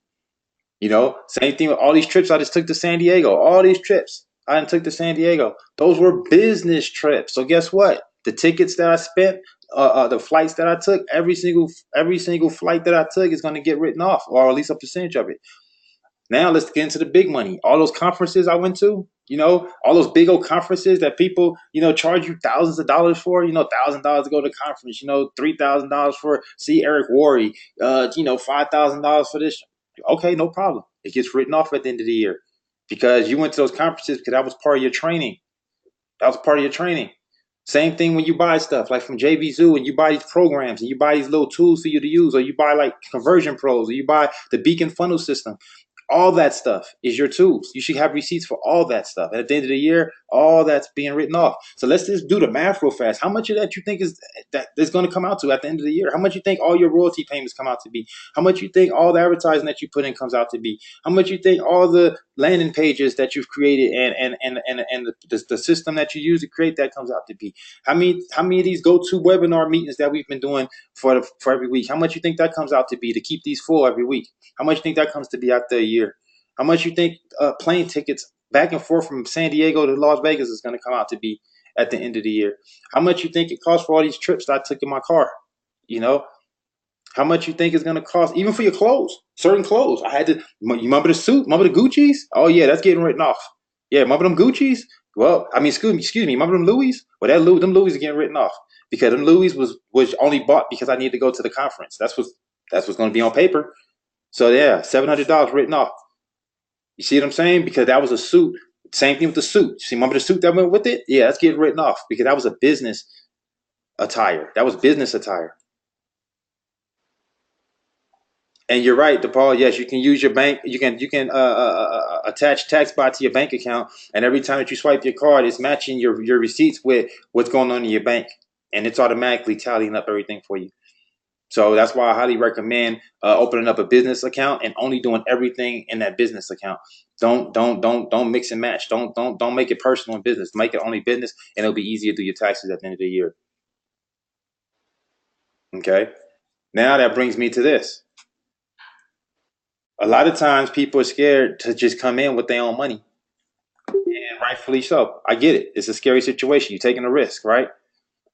Same thing with all these trips I just took to San Diego. All these trips I took to San Diego. Those were business trips. So guess what? The tickets that I spent, the flights that I took, every single flight that I took is going to get written off, or at least a percentage of it. Now let's get into the big money. All those conferences I went to, all those big old conferences that people, charge you thousands of dollars for, $1,000 to go to conference, $3,000 for see Eric Worre, $5,000 for this. Okay, no problem. It gets written off at the end of the year because you went to those conferences because that was part of your training. Same thing when you buy stuff like from JV Zoo, and you buy these programs and you buy these little tools for you to use, or you buy like Conversion Pros, or you buy the Beacon Funnel System. All that stuff is your tools. You should have receipts for all that stuff. And at the end of the year, all that's being written off. So let's just do the math real fast. How much of that you think is going to come out to at the end of the year? How much you think all your royalty payments come out to be? How much you think all the advertising that you put in comes out to be? How much you think all the landing pages that you've created and the system that you use to create that comes out to be? How many of these go-to webinar meetings that we've been doing for every week? How much you think that comes out to be to keep these full every week? How much you think that comes to be after a year? How much you think plane tickets back and forth from San Diego to Las Vegas is going to come out to be at the end of the year? How much you think it costs for all these trips that I took in my car? How much you think it's going to cost, even for your clothes, certain clothes? I had to, you remember the suit? Remember the Gucci's? Oh, yeah, that's getting written off. Yeah, remember them Gucci's? Well, I mean, excuse me, remember them Louis? Well, them Louis are getting written off because them Louis was only bought because I needed to go to the conference. That's what's going to be on paper. So, yeah, $700 written off. You see what I'm saying? Because that was a suit. Same thing with the suit. See, remember the suit that went with it? Yeah, that's getting written off because that was a business attire. That was business attire. And you're right, DePaul. Yes, you can use your bank. You can attach TaxBot to your bank account, and every time that you swipe your card, it's matching your receipts with what's going on in your bank, and it's automatically tallying up everything for you. So that's why I highly recommend opening up a business account and only doing everything in that business account. Don't mix and match. Don't make it personal and business. Make it only business, and it'll be easier to do your taxes at the end of the year. Okay. Now that brings me to this. A lot of times people are scared to just come in with their own money. And rightfully so. I get it. It's a scary situation. You're taking a risk, right?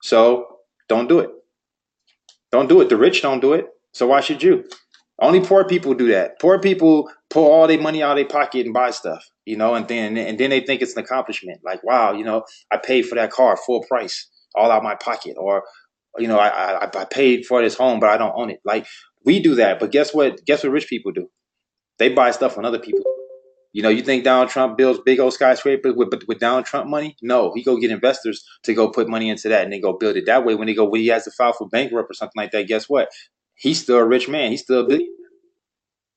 So don't do it. Don't do it. The rich don't do it. So why should you? Only poor people do that. Poor people pull all their money out of their pocket and buy stuff, and then they think it's an accomplishment. Like, wow, I paid for that car full price, all out of my pocket, or I paid for this home, but I don't own it. Like, we do that, but guess what? Guess what rich people do? They buy stuff on other people. You think Donald Trump builds big old skyscrapers with Donald Trump money? No, he go get investors to go put money into that, and they go build it that way. When he has to file for bankrupt or something like that, guess what? He's still a rich man. He's still a billionaire.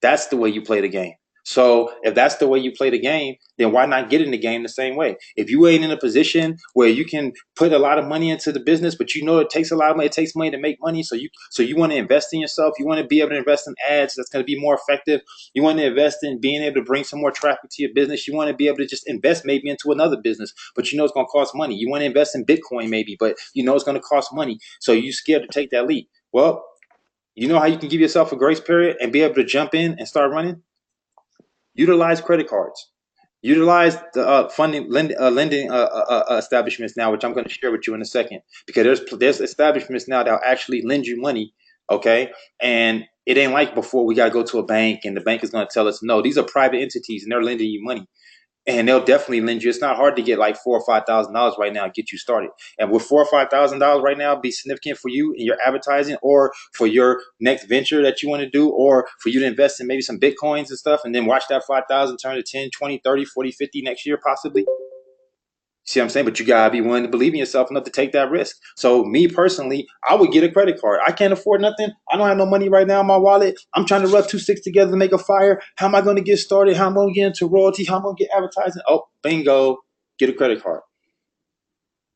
That's the way you play the game. So if that's the way you play the game, then why not get in the game the same way? If you ain't in a position where you can put a lot of money into the business, but it takes a lot of money, it takes money to make money. So you want to invest in yourself. You want to be able to invest in ads that's going to be more effective. You want to invest in being able to bring some more traffic to your business. You want to be able to just invest maybe into another business, but it's going to cost money. You want to invest in Bitcoin maybe, but it's going to cost money. So you're scared to take that leap. Well, you know how you can give yourself a grace period and be able to jump in and start running? Utilize credit cards. Utilize the lending establishments now, which I'm going to share with you in a second, because there's establishments now that will actually lend you money, okay? And it ain't like before we got to go to a bank and the bank is going to tell us no. These are private entities and they're lending you money. And they'll definitely lend you. It's not hard to get like $4,000 or $5,000 right now and get you started. And with $4,000 or $5,000 right now be significant for you in your advertising, or for your next venture that you want to do, or for you to invest in maybe some Bitcoins and stuff, and then watch that 5,000 turn to 10, 20, 30, 40, 50 next year possibly. See what I'm saying? But you gotta be willing to believe in yourself enough to take that risk. So me personally, I would get a credit card. I can't afford nothing. I don't have no money right now in my wallet. I'm trying to rub 2 sticks together to make a fire. How am I going to get started? How am I going to get into royalty? How am I going to get advertising? Oh, bingo. Get a credit card.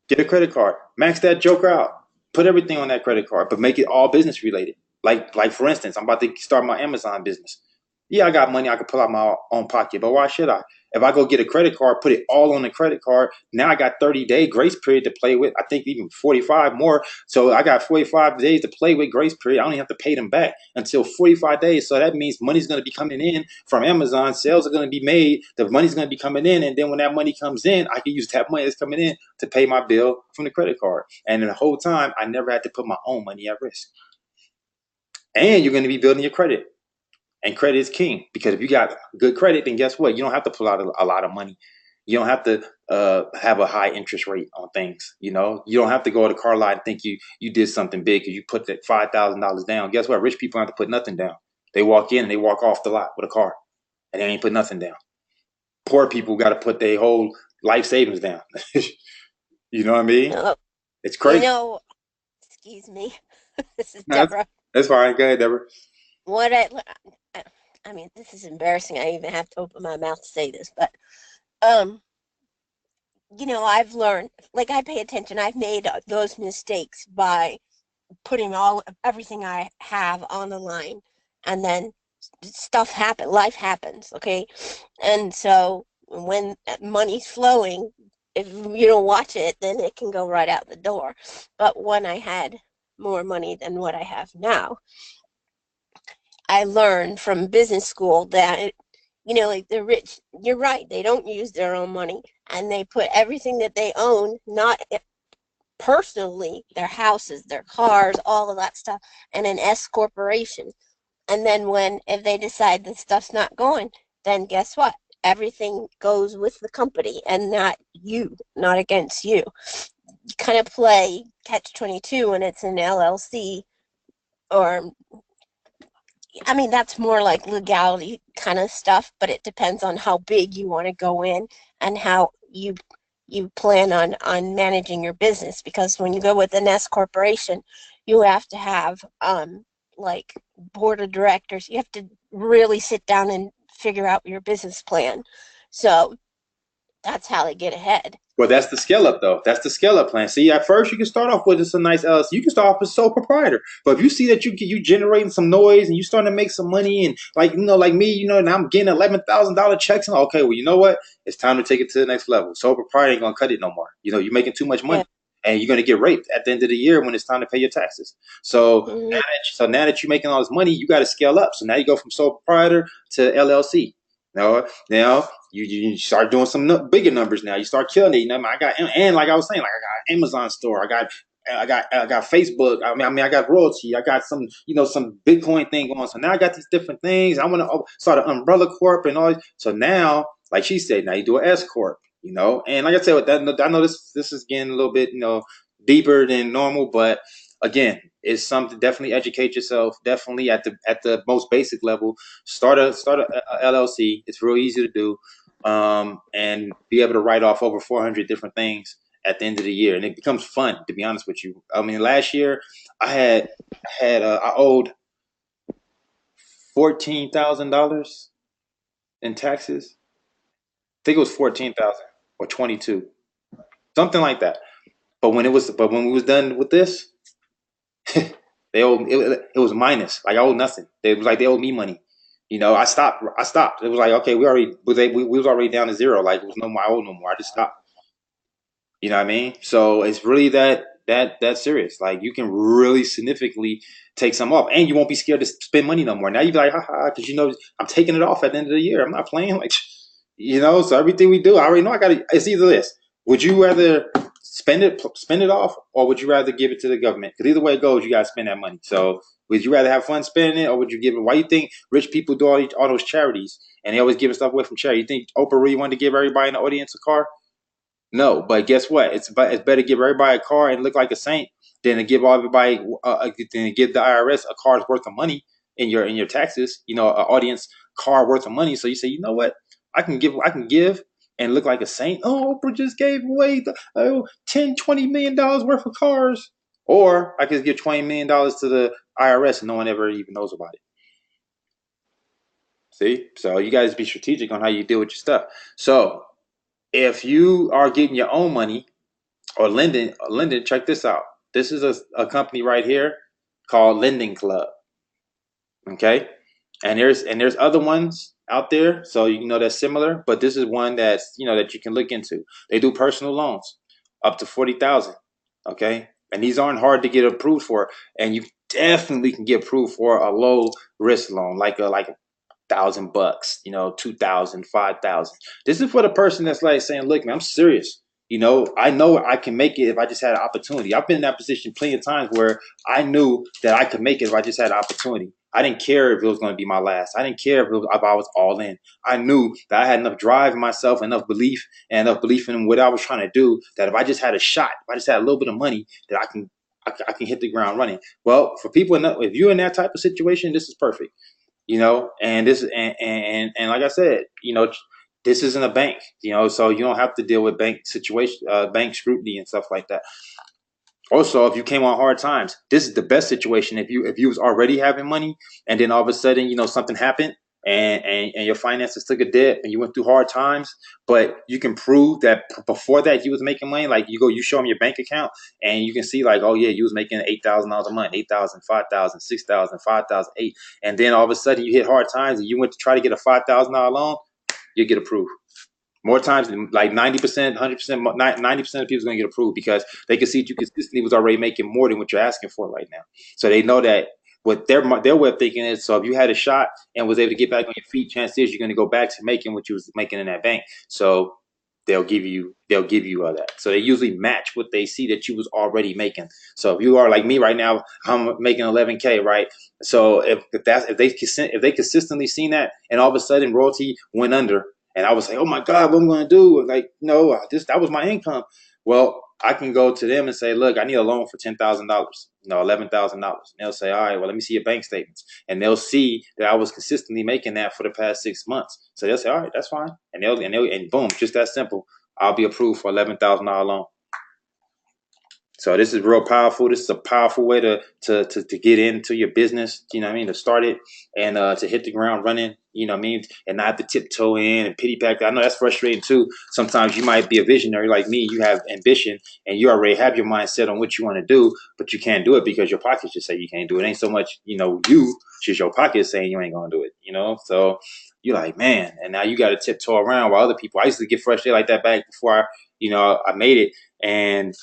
Get a credit card. Max that joker out. Put everything on that credit card, but make it all business related. Like for instance, I'm about to start my Amazon business. Yeah, I got money I could pull out my own pocket, but why should I? If I go get a credit card, put it all on the credit card, now I got 30-day grace period to play with. I think even 45 more. So I got 45 days to play with grace period. I don't even have to pay them back until 45 days. So that means money's going to be coming in from Amazon. Sales are going to be made. The money's going to be coming in. And then when that money comes in, I can use that money that's coming in to pay my bill from the credit card. And the whole time, I never had to put my own money at risk. And you're going to be building your credit. And credit is king, because if you got good credit, then guess what? You don't have to pull out a lot of money. You don't have to have a high interest rate on things. You don't have to go to the car lot and think you did something big because you put that $5,000 down. Guess what? Rich people don't have to put nothing down. They walk in and they walk off the lot with a car, and they ain't put nothing down. Poor people got to put their whole life savings down. You know what I mean? No, It's crazy. Excuse me. This is Deborah. That's fine. Go ahead, Deborah. I mean, this is embarrassing. I even have to open my mouth to say this, but, I've learned, like, I pay attention. I've made those mistakes by putting everything I have on the line, and then life happens, okay? And so when money's flowing, if you don't watch it, then it can go right out the door. But when I had more money than what I have now, I learned from business school that, like the rich, you're right, they don't use their own money, and they put everything that they own, not personally, their houses, their cars, all of that stuff, in an S corporation. And then if they decide the stuff's not going, then guess what? Everything goes with the company and not against you. You kind of play catch-22 when it's an LLC, or I mean, that's more like legality kind of stuff, but it depends on how big you want to go in and how you you plan on managing your business, because when you go with an S corporation, you have to have like board of directors. You have to really sit down and figure out your business plan. So that's how they get ahead. Well, that's the scale up, though. That's the scale up plan. See, at first you can start off with just a nice LLC. You can start off as sole proprietor. But if you see that you generating some noise and you starting to make some money, and like like me, and I'm getting $11,000 checks, and okay, well, you know what? It's time to take it to the next level. Sole proprietor ain't gonna cut it no more. You're making too much money. Yeah. And you're gonna get raped at the end of the year when it's time to pay your taxes. So now that you're making all this money, you got to scale up. So now you go from sole proprietor to LLC. Now you start doing some bigger numbers. Now you start killing it. I got, and like I was saying, like I got Amazon store. I got Facebook. I mean, I got Royaltie. I got some Bitcoin thing going. So now I got these different things. I want to start an umbrella corp and all. So now, like she said, now you do an S corp. And like I said, I know this is getting a little bit deeper than normal, but again, it's something. Definitely educate yourself. Definitely at the most basic level, start a LLC. It's real easy to do, and be able to write off over 400 different things at the end of the year, and it becomes fun. To be honest with you, I mean, last year I owed $14,000 in taxes. I think it was 14,000 or 22, something like that. But when we was done with this, they owed it was minus. Like I owed nothing. It was like they owed me money. I stopped. It was like, okay, we was already down to zero. Like it was no more. I owed no more. I just stopped. You know what I mean? So it's really that serious. Like you can really significantly take some off, and you won't be scared to spend money no more. Now you be like, haha, because I'm taking it off at the end of the year. I'm not playing like, So everything we do, I already know. It's either this. Would you rather spend it off, or would you rather give it to the government? Because either way it goes, you gotta spend that money. So would you rather have fun spending it, or would you give it? Why you think rich people do all those charities and they always giving stuff away from charity? You think Oprah really wanted to give everybody in the audience a car? No, but guess what? It's better to give everybody a car and look like a saint than to give everybody than to give the IRS a car's worth of money in your taxes. An audience car worth of money. So you say, you know what? I can give and look like a saint. Oh, Oprah just gave away the $10-20 million worth of cars. Or I could give $20 million to the IRS and no one ever even knows about it. See? So you guys be strategic on how you deal with your stuff. So if you are getting your own money or lending, check this out. This is a company right here called Lending Club. Okay, and there's other ones out there, so that's similar. But this is one that's that you can look into. They do personal loans up to 40,000. Okay, and these aren't hard to get approved for, and you definitely can get approved for a low risk loan, like a $1,000, 2,000, 5,000. This is for the person that's like saying, look, man, I'm serious. I know I can make it if I just had an opportunity. I've been in that position plenty of times where I knew that I could make it if I just had an opportunity. I didn't care if it was going to be my last. I didn't care if I was all in. I knew that I had enough drive in myself, enough belief in what I was trying to do, that if I just had a shot, if I just had a little bit of money, that I can hit the ground running. Well, for people, if you're in that type of situation, this is perfect. And this and like I said, this isn't a bank, so you don't have to deal with bank situation, bank scrutiny and stuff like that. Also, if you came on hard times, this is the best situation. If you was already having money and then all of a sudden, something happened and your finances took a dip and you went through hard times, but you can prove that before that you was making money. Like you show them your bank account and you can see like, oh yeah, you was making $8,000 a month, 8,000, 5,000, 6,000, 5,000, 8, and then all of a sudden you hit hard times and you went to try to get a $5,000 loan, you get approved. More times than like 90%, 100%, 90% of people are going to get approved because they can see that you consistently was already making more than what you're asking for right now. So they know that what their way of thinking is, so if you had a shot and was able to get back on your feet, chances is you're going to go back to making what you was making in that bank. So they'll give you all that. So they usually match what they see that you was already making. So if you are like me right now, I'm making 11K, right? So if they consistently seen that and all of a sudden Royaltie went under, and I was like, oh my God, what am I going to do? Like, no, that was my income. Well, I can go to them and say, look, I need a loan for $10,000, $11,000. And they'll say, all right, well, let me see your bank statements. And they'll see that I was consistently making that for the past 6 months. So they'll say, all right, that's fine. And boom, just that simple. I'll be approved for $11,000 loan. So this is real powerful. This is a powerful way to get into your business, you know what I mean, to start it and to hit the ground running, you know what I mean, and not have to tiptoe in and pity pack. I know that's frustrating too. Sometimes you might be a visionary like me. You have ambition and you already have your mindset on what you want to do, but you can't do it because your pockets just say you can't do it. It ain't so much, you know, it's just your pockets saying you ain't going to do it, you know? So you're like, man, and now you got to tiptoe around while other people, I used to get frustrated like that back before I made it. And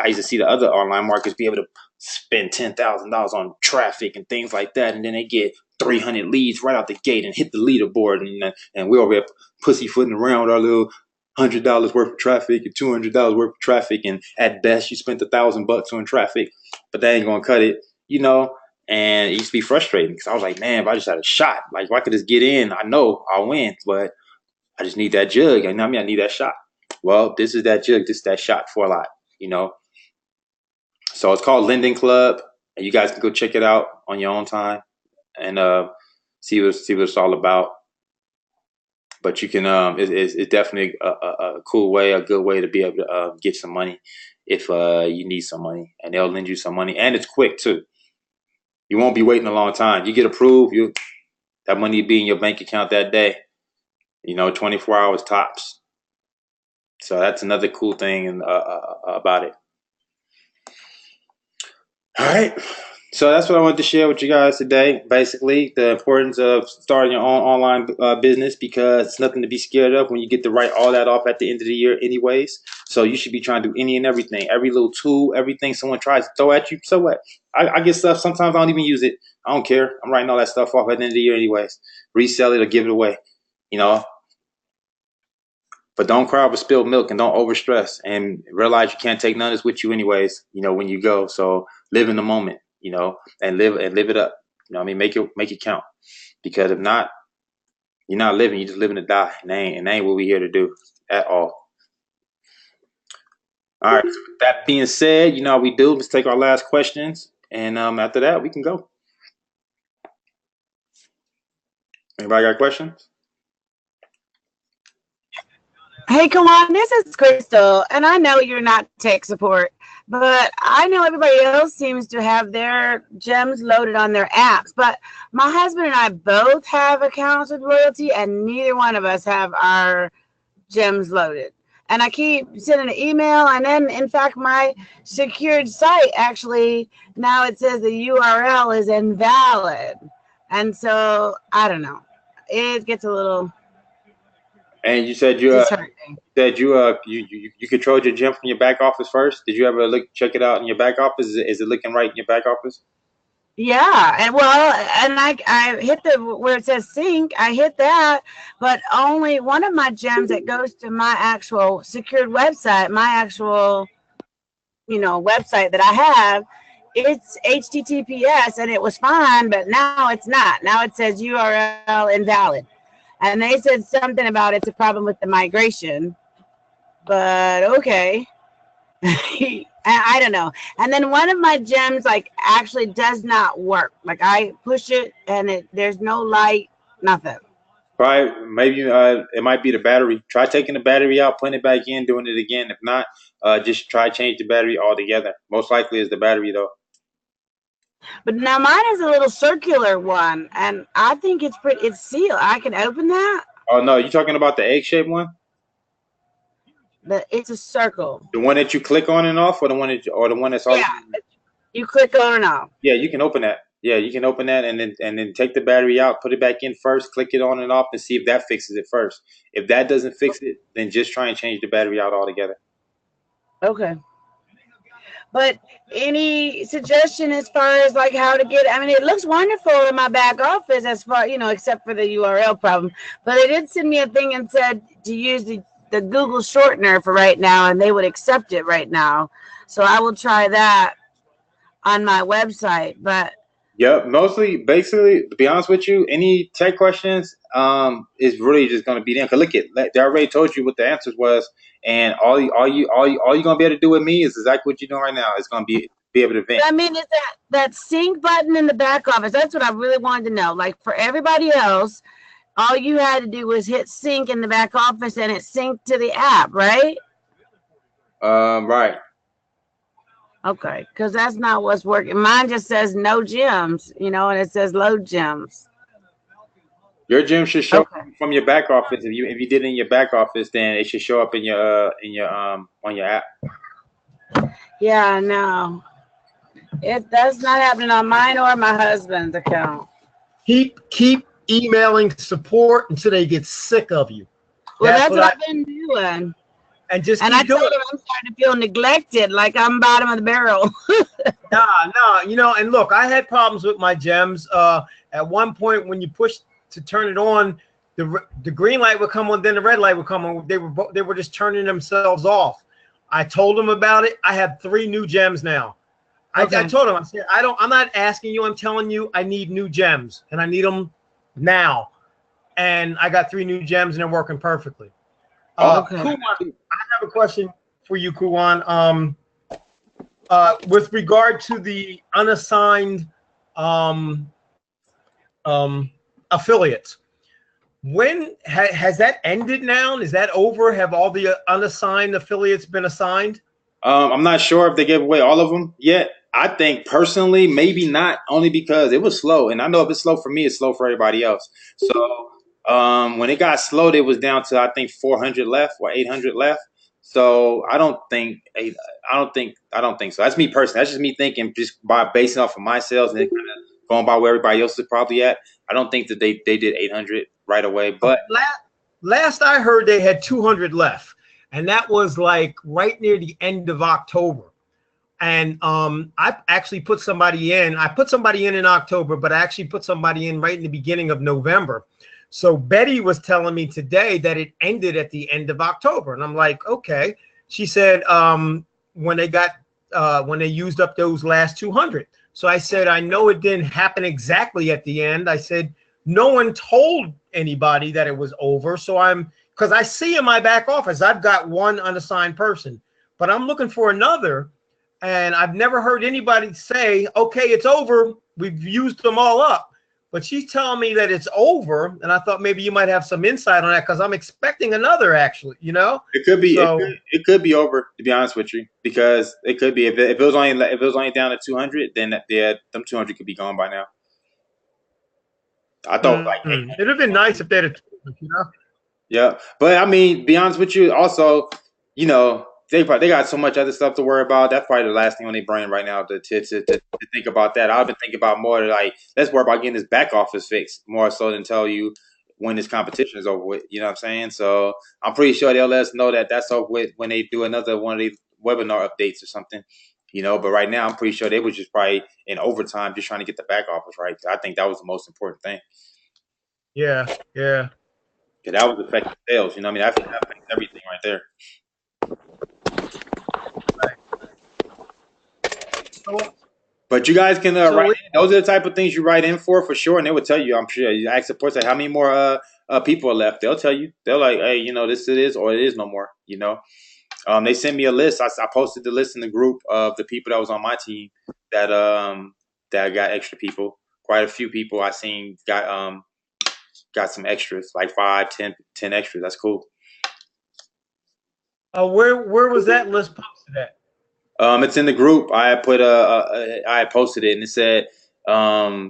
I used to see the other online markets be able to spend $10,000 on traffic and things like that, and then they get 300 leads right out the gate and hit the leaderboard, and we're over here pussyfooting around with our little $100 worth of traffic and $200 worth of traffic, and at best you spent $1,000 on traffic, but that ain't gonna cut it, you know. And it used to be frustrating because I was like, man, if I just had a shot, like if I could just get in, I know I'll win, but I just need that jug. You know what I mean? I need that shot. Well, this is that jug. This is that shot for a lot, you know. So it's called Linden Club, and you guys can go check it out on your own time and see what it's all about. But you can it's definitely a cool way, a good way to be able to get some money if you need some money, and they'll lend you some money, and it's quick too. You won't be waiting a long time. You get approved, that money will be in your bank account that day. 24 hours tops. So that's another cool thing about it. All right. So that's what I wanted to share with you guys today. Basically, the importance of starting your own online business, because it's nothing to be scared of when you get to write all that off at the end of the year anyways. So you should be trying to do any and everything, every little tool, everything someone tries to throw at you. So what? I get stuff. Sometimes I don't even use it. I don't care. I'm writing all that stuff off at the end of the year anyways. Resell it or give it away, But don't cry over spilled milk, and don't overstress, and realize you can't take none of this with you anyways, when you go. So live in the moment, and live it up. I mean, make it count. Because if not, you're not living, you're just living to die. And that ain't what we're here to do at all. All right. So with that being said, how we do. Let's take our last questions. And after that, we can go. Anybody got questions? Hey, Kawan, this is Crystal, and I know you're not tech support, but I know everybody else seems to have their gems loaded on their apps. But my husband and I both have accounts with Royaltie, and neither one of us have our gems loaded. And I keep sending an email, and then, in fact, my secured site actually, now it says the URL is invalid. And so, I don't know. It gets a little... And you said you controlled your gem from your back office first. Did you ever check it out in your back office? Is it looking right in your back office? Yeah, and I hit where it says sync. I hit that, but only one of my gems that goes to my actual secured website, my actual website that I have. It's HTTPS, and it was fine, but now it's not. Now it says URL invalid. And they said something about it's a problem with the migration, but okay. I don't know. And then one of my gems actually does not work. I push it and there's no light, nothing. Right. Maybe it might be the battery. Try taking the battery out, putting it back in, doing it again. If not, just try change the battery altogether. Most likely is the battery though. But now mine is a little circular one, and I think it's sealed. I can open that. Oh no, you talking about the egg-shaped one? It's a circle. The one that you click on and off, or the one that's already... Yeah, you click on and off. Yeah, you can open that. Yeah, you can open that and then take the battery out, put it back in first, click it on and off, and see if that fixes it first. If that doesn't fix it, then just try and change the battery out altogether. Okay. But any suggestion as far as how to get? I mean, it looks wonderful in my back office as far except for the URL problem. But they did send me a thing and said to use the Google shortener for right now, and they would accept it right now. So I will try that on my website. But yep, basically, to be honest with you, any tech questions is really just going to be them. Cause look, they already told you what the answers was, and all you're gonna be able to do with me is exactly what you're doing right now. It's gonna be able to vent. I mean, is that sync button in the back office? That's what I really wanted to know. For everybody else, all you had to do was hit sync in the back office and it synced to the app, right? Right. Okay, because that's not what's working. Mine just says no gems, you know, and it says load gems. Your gym should show Okay. from your back office. If you did it in your back office, then it should show up in your on your app. Yeah, no. That's not happening on mine or my husband's account. Keep emailing support until they get sick of you. Well, that's what I've been doing. And just and keep I told doing him I'm starting to feel neglected, like I'm bottom of the barrel. Nah, you know, and look, I had problems with my gems. At one point when you push to turn it on, the green light would come on, then the red light would come on. They were just turning themselves off. I told them about it. I have 3 new gems now. Okay. I told him, I said, I'm not asking you, I'm telling you I need new gems and I need them now. And I got 3 new gems and they're working perfectly. Okay. Kuwan, I have a question for you, Kuwan. With regard to the unassigned affiliates, when has that ended now? Is that over? Have all the unassigned affiliates been assigned? I'm not sure if they gave away all of them yet. I think personally, maybe not, only because it was slow, and I know if it's slow for me, it's slow for everybody else. So when it got slow, it was down to I think 400 left or 800 left. So I don't think so. That's me personally. That's just me thinking, just by basing off of my sales and then kind of going by where everybody else is probably at. I don't think that they did 800 right away. But last I heard, they had 200 left, and that was like right near the end of October. And I actually put somebody in. I put somebody in October, but I actually put somebody in right in the beginning of November. So Betty was telling me today that it ended at the end of October, and I'm like, okay. She said when they used up those last 200. So I said, I know it didn't happen exactly at the end. I said, no one told anybody that it was over. So because I see in my back office, I've got 1 unassigned person, but I'm looking for another. And I've never heard anybody say, okay, it's over. We've used them all up. But she's telling me that it's over. And I thought maybe you might have some insight on that, because I'm expecting another, actually, you know? it could be So, it could be over, to be honest with you, because it could be if it was only down to 200, then them 200 could be gone by now. I thought it'd have been nice if they'd have, you know? Yeah, but I mean, be honest with you, also, you know, they got so much other stuff to worry about. That's probably the last thing on their brain right now to think about that. I've been thinking about more like, let's worry about getting this back office fixed more so than tell you when this competition is over with. You know what I'm saying? So I'm pretty sure they'll let us know that that's over with when they do another one of these webinar updates or something. You know, but right now I'm pretty sure they were just probably in overtime just trying to get the back office right. I think that was the most important thing. Yeah. Because that was affecting sales. You know what I mean? That affects everything right there. But you guys can write in. Those are the type of things you write in for sure, and they would tell you. I'm sure you ask support, say how many more people are left. They'll tell you. They're like, hey, you know, this it is, or it is no more. You know, they sent me a list. I posted the list in the group of the people that was on my team that got extra people. Quite a few people I seen got some extras, like 5, 10 extras. That's cool. Where was that list posted at? It's in the group. I posted it and it said,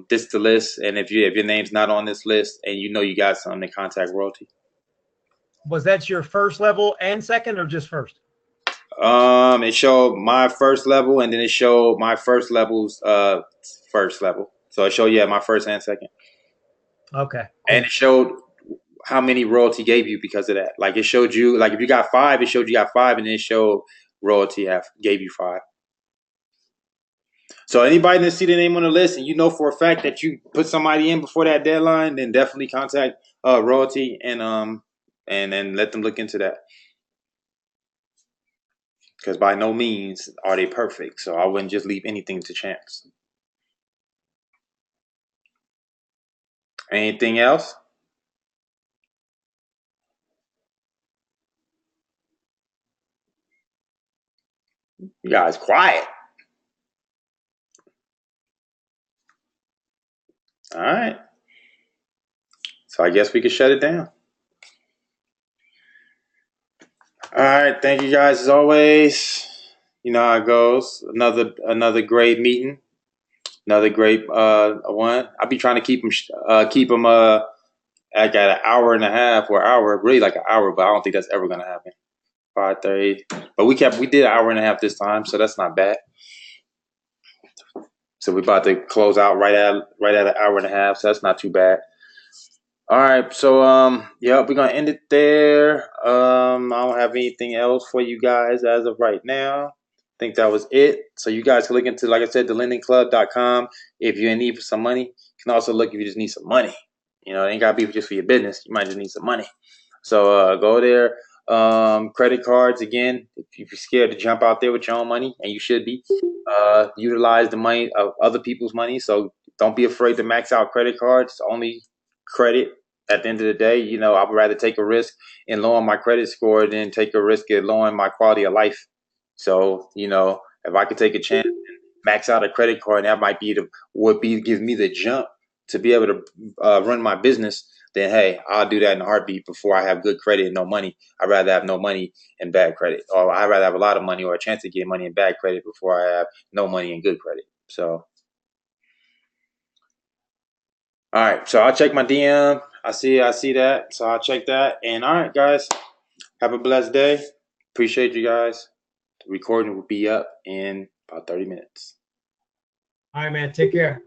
this is the list. And if your name's not on this list and you know you got something, then contact Royaltie. Was that your first level and second, or just first? It showed my first level, and then it showed my first level's first level. So it showed my first and second. Okay. Cool. And it showed how many Royaltie gave you because of that. Like it showed you, like if you got 5, it showed you got 5, and then it showed Royaltie gave you 5. So anybody that see the name on the list and you know for a fact that you put somebody in before that deadline, then definitely contact Royaltie and then let them look into that. Because by no means are they perfect. So I wouldn't just leave anything to chance. Anything else? You guys quiet. All right. So I guess we could shut it down. All right, thank you guys as always. You know how it goes. Another great meeting. Another great one. I'll be trying to keep them like at an hour and a half or hour, really like an hour, but I don't think that's ever gonna happen. 5:30. But we did an hour and a half this time, so that's not bad. So we're about to close out right at an hour and a half, so that's not too bad. All right, so yeah, we're gonna end it there. I don't have anything else for you guys as of right now. I think that was it. So you guys can look into, like I said, thelendingclub.com if you're in need for some money. You can also look if you just need some money. You know, it ain't gotta be just for your business. You might just need some money. So go there. Credit cards, again, if you're scared to jump out there with your own money, and you should be, utilize the money of other people's money. So don't be afraid to max out credit cards. Only credit at the end of the day. You know, I would rather take a risk in lowering my credit score than take a risk in lowering my quality of life. So, you know, if I could take a chance and max out a credit card, that might be give me the jump to be able to run my business, then hey, I'll do that in a heartbeat before I have good credit and no money. I'd rather have no money and bad credit, or I'd rather have a lot of money or a chance to get money and bad credit before I have no money and good credit. So, all right, so I'll check my DM. I see that, so I'll check that. And all right, guys, have a blessed day. Appreciate you guys. The recording will be up in about 30 minutes. All right, man. Take care.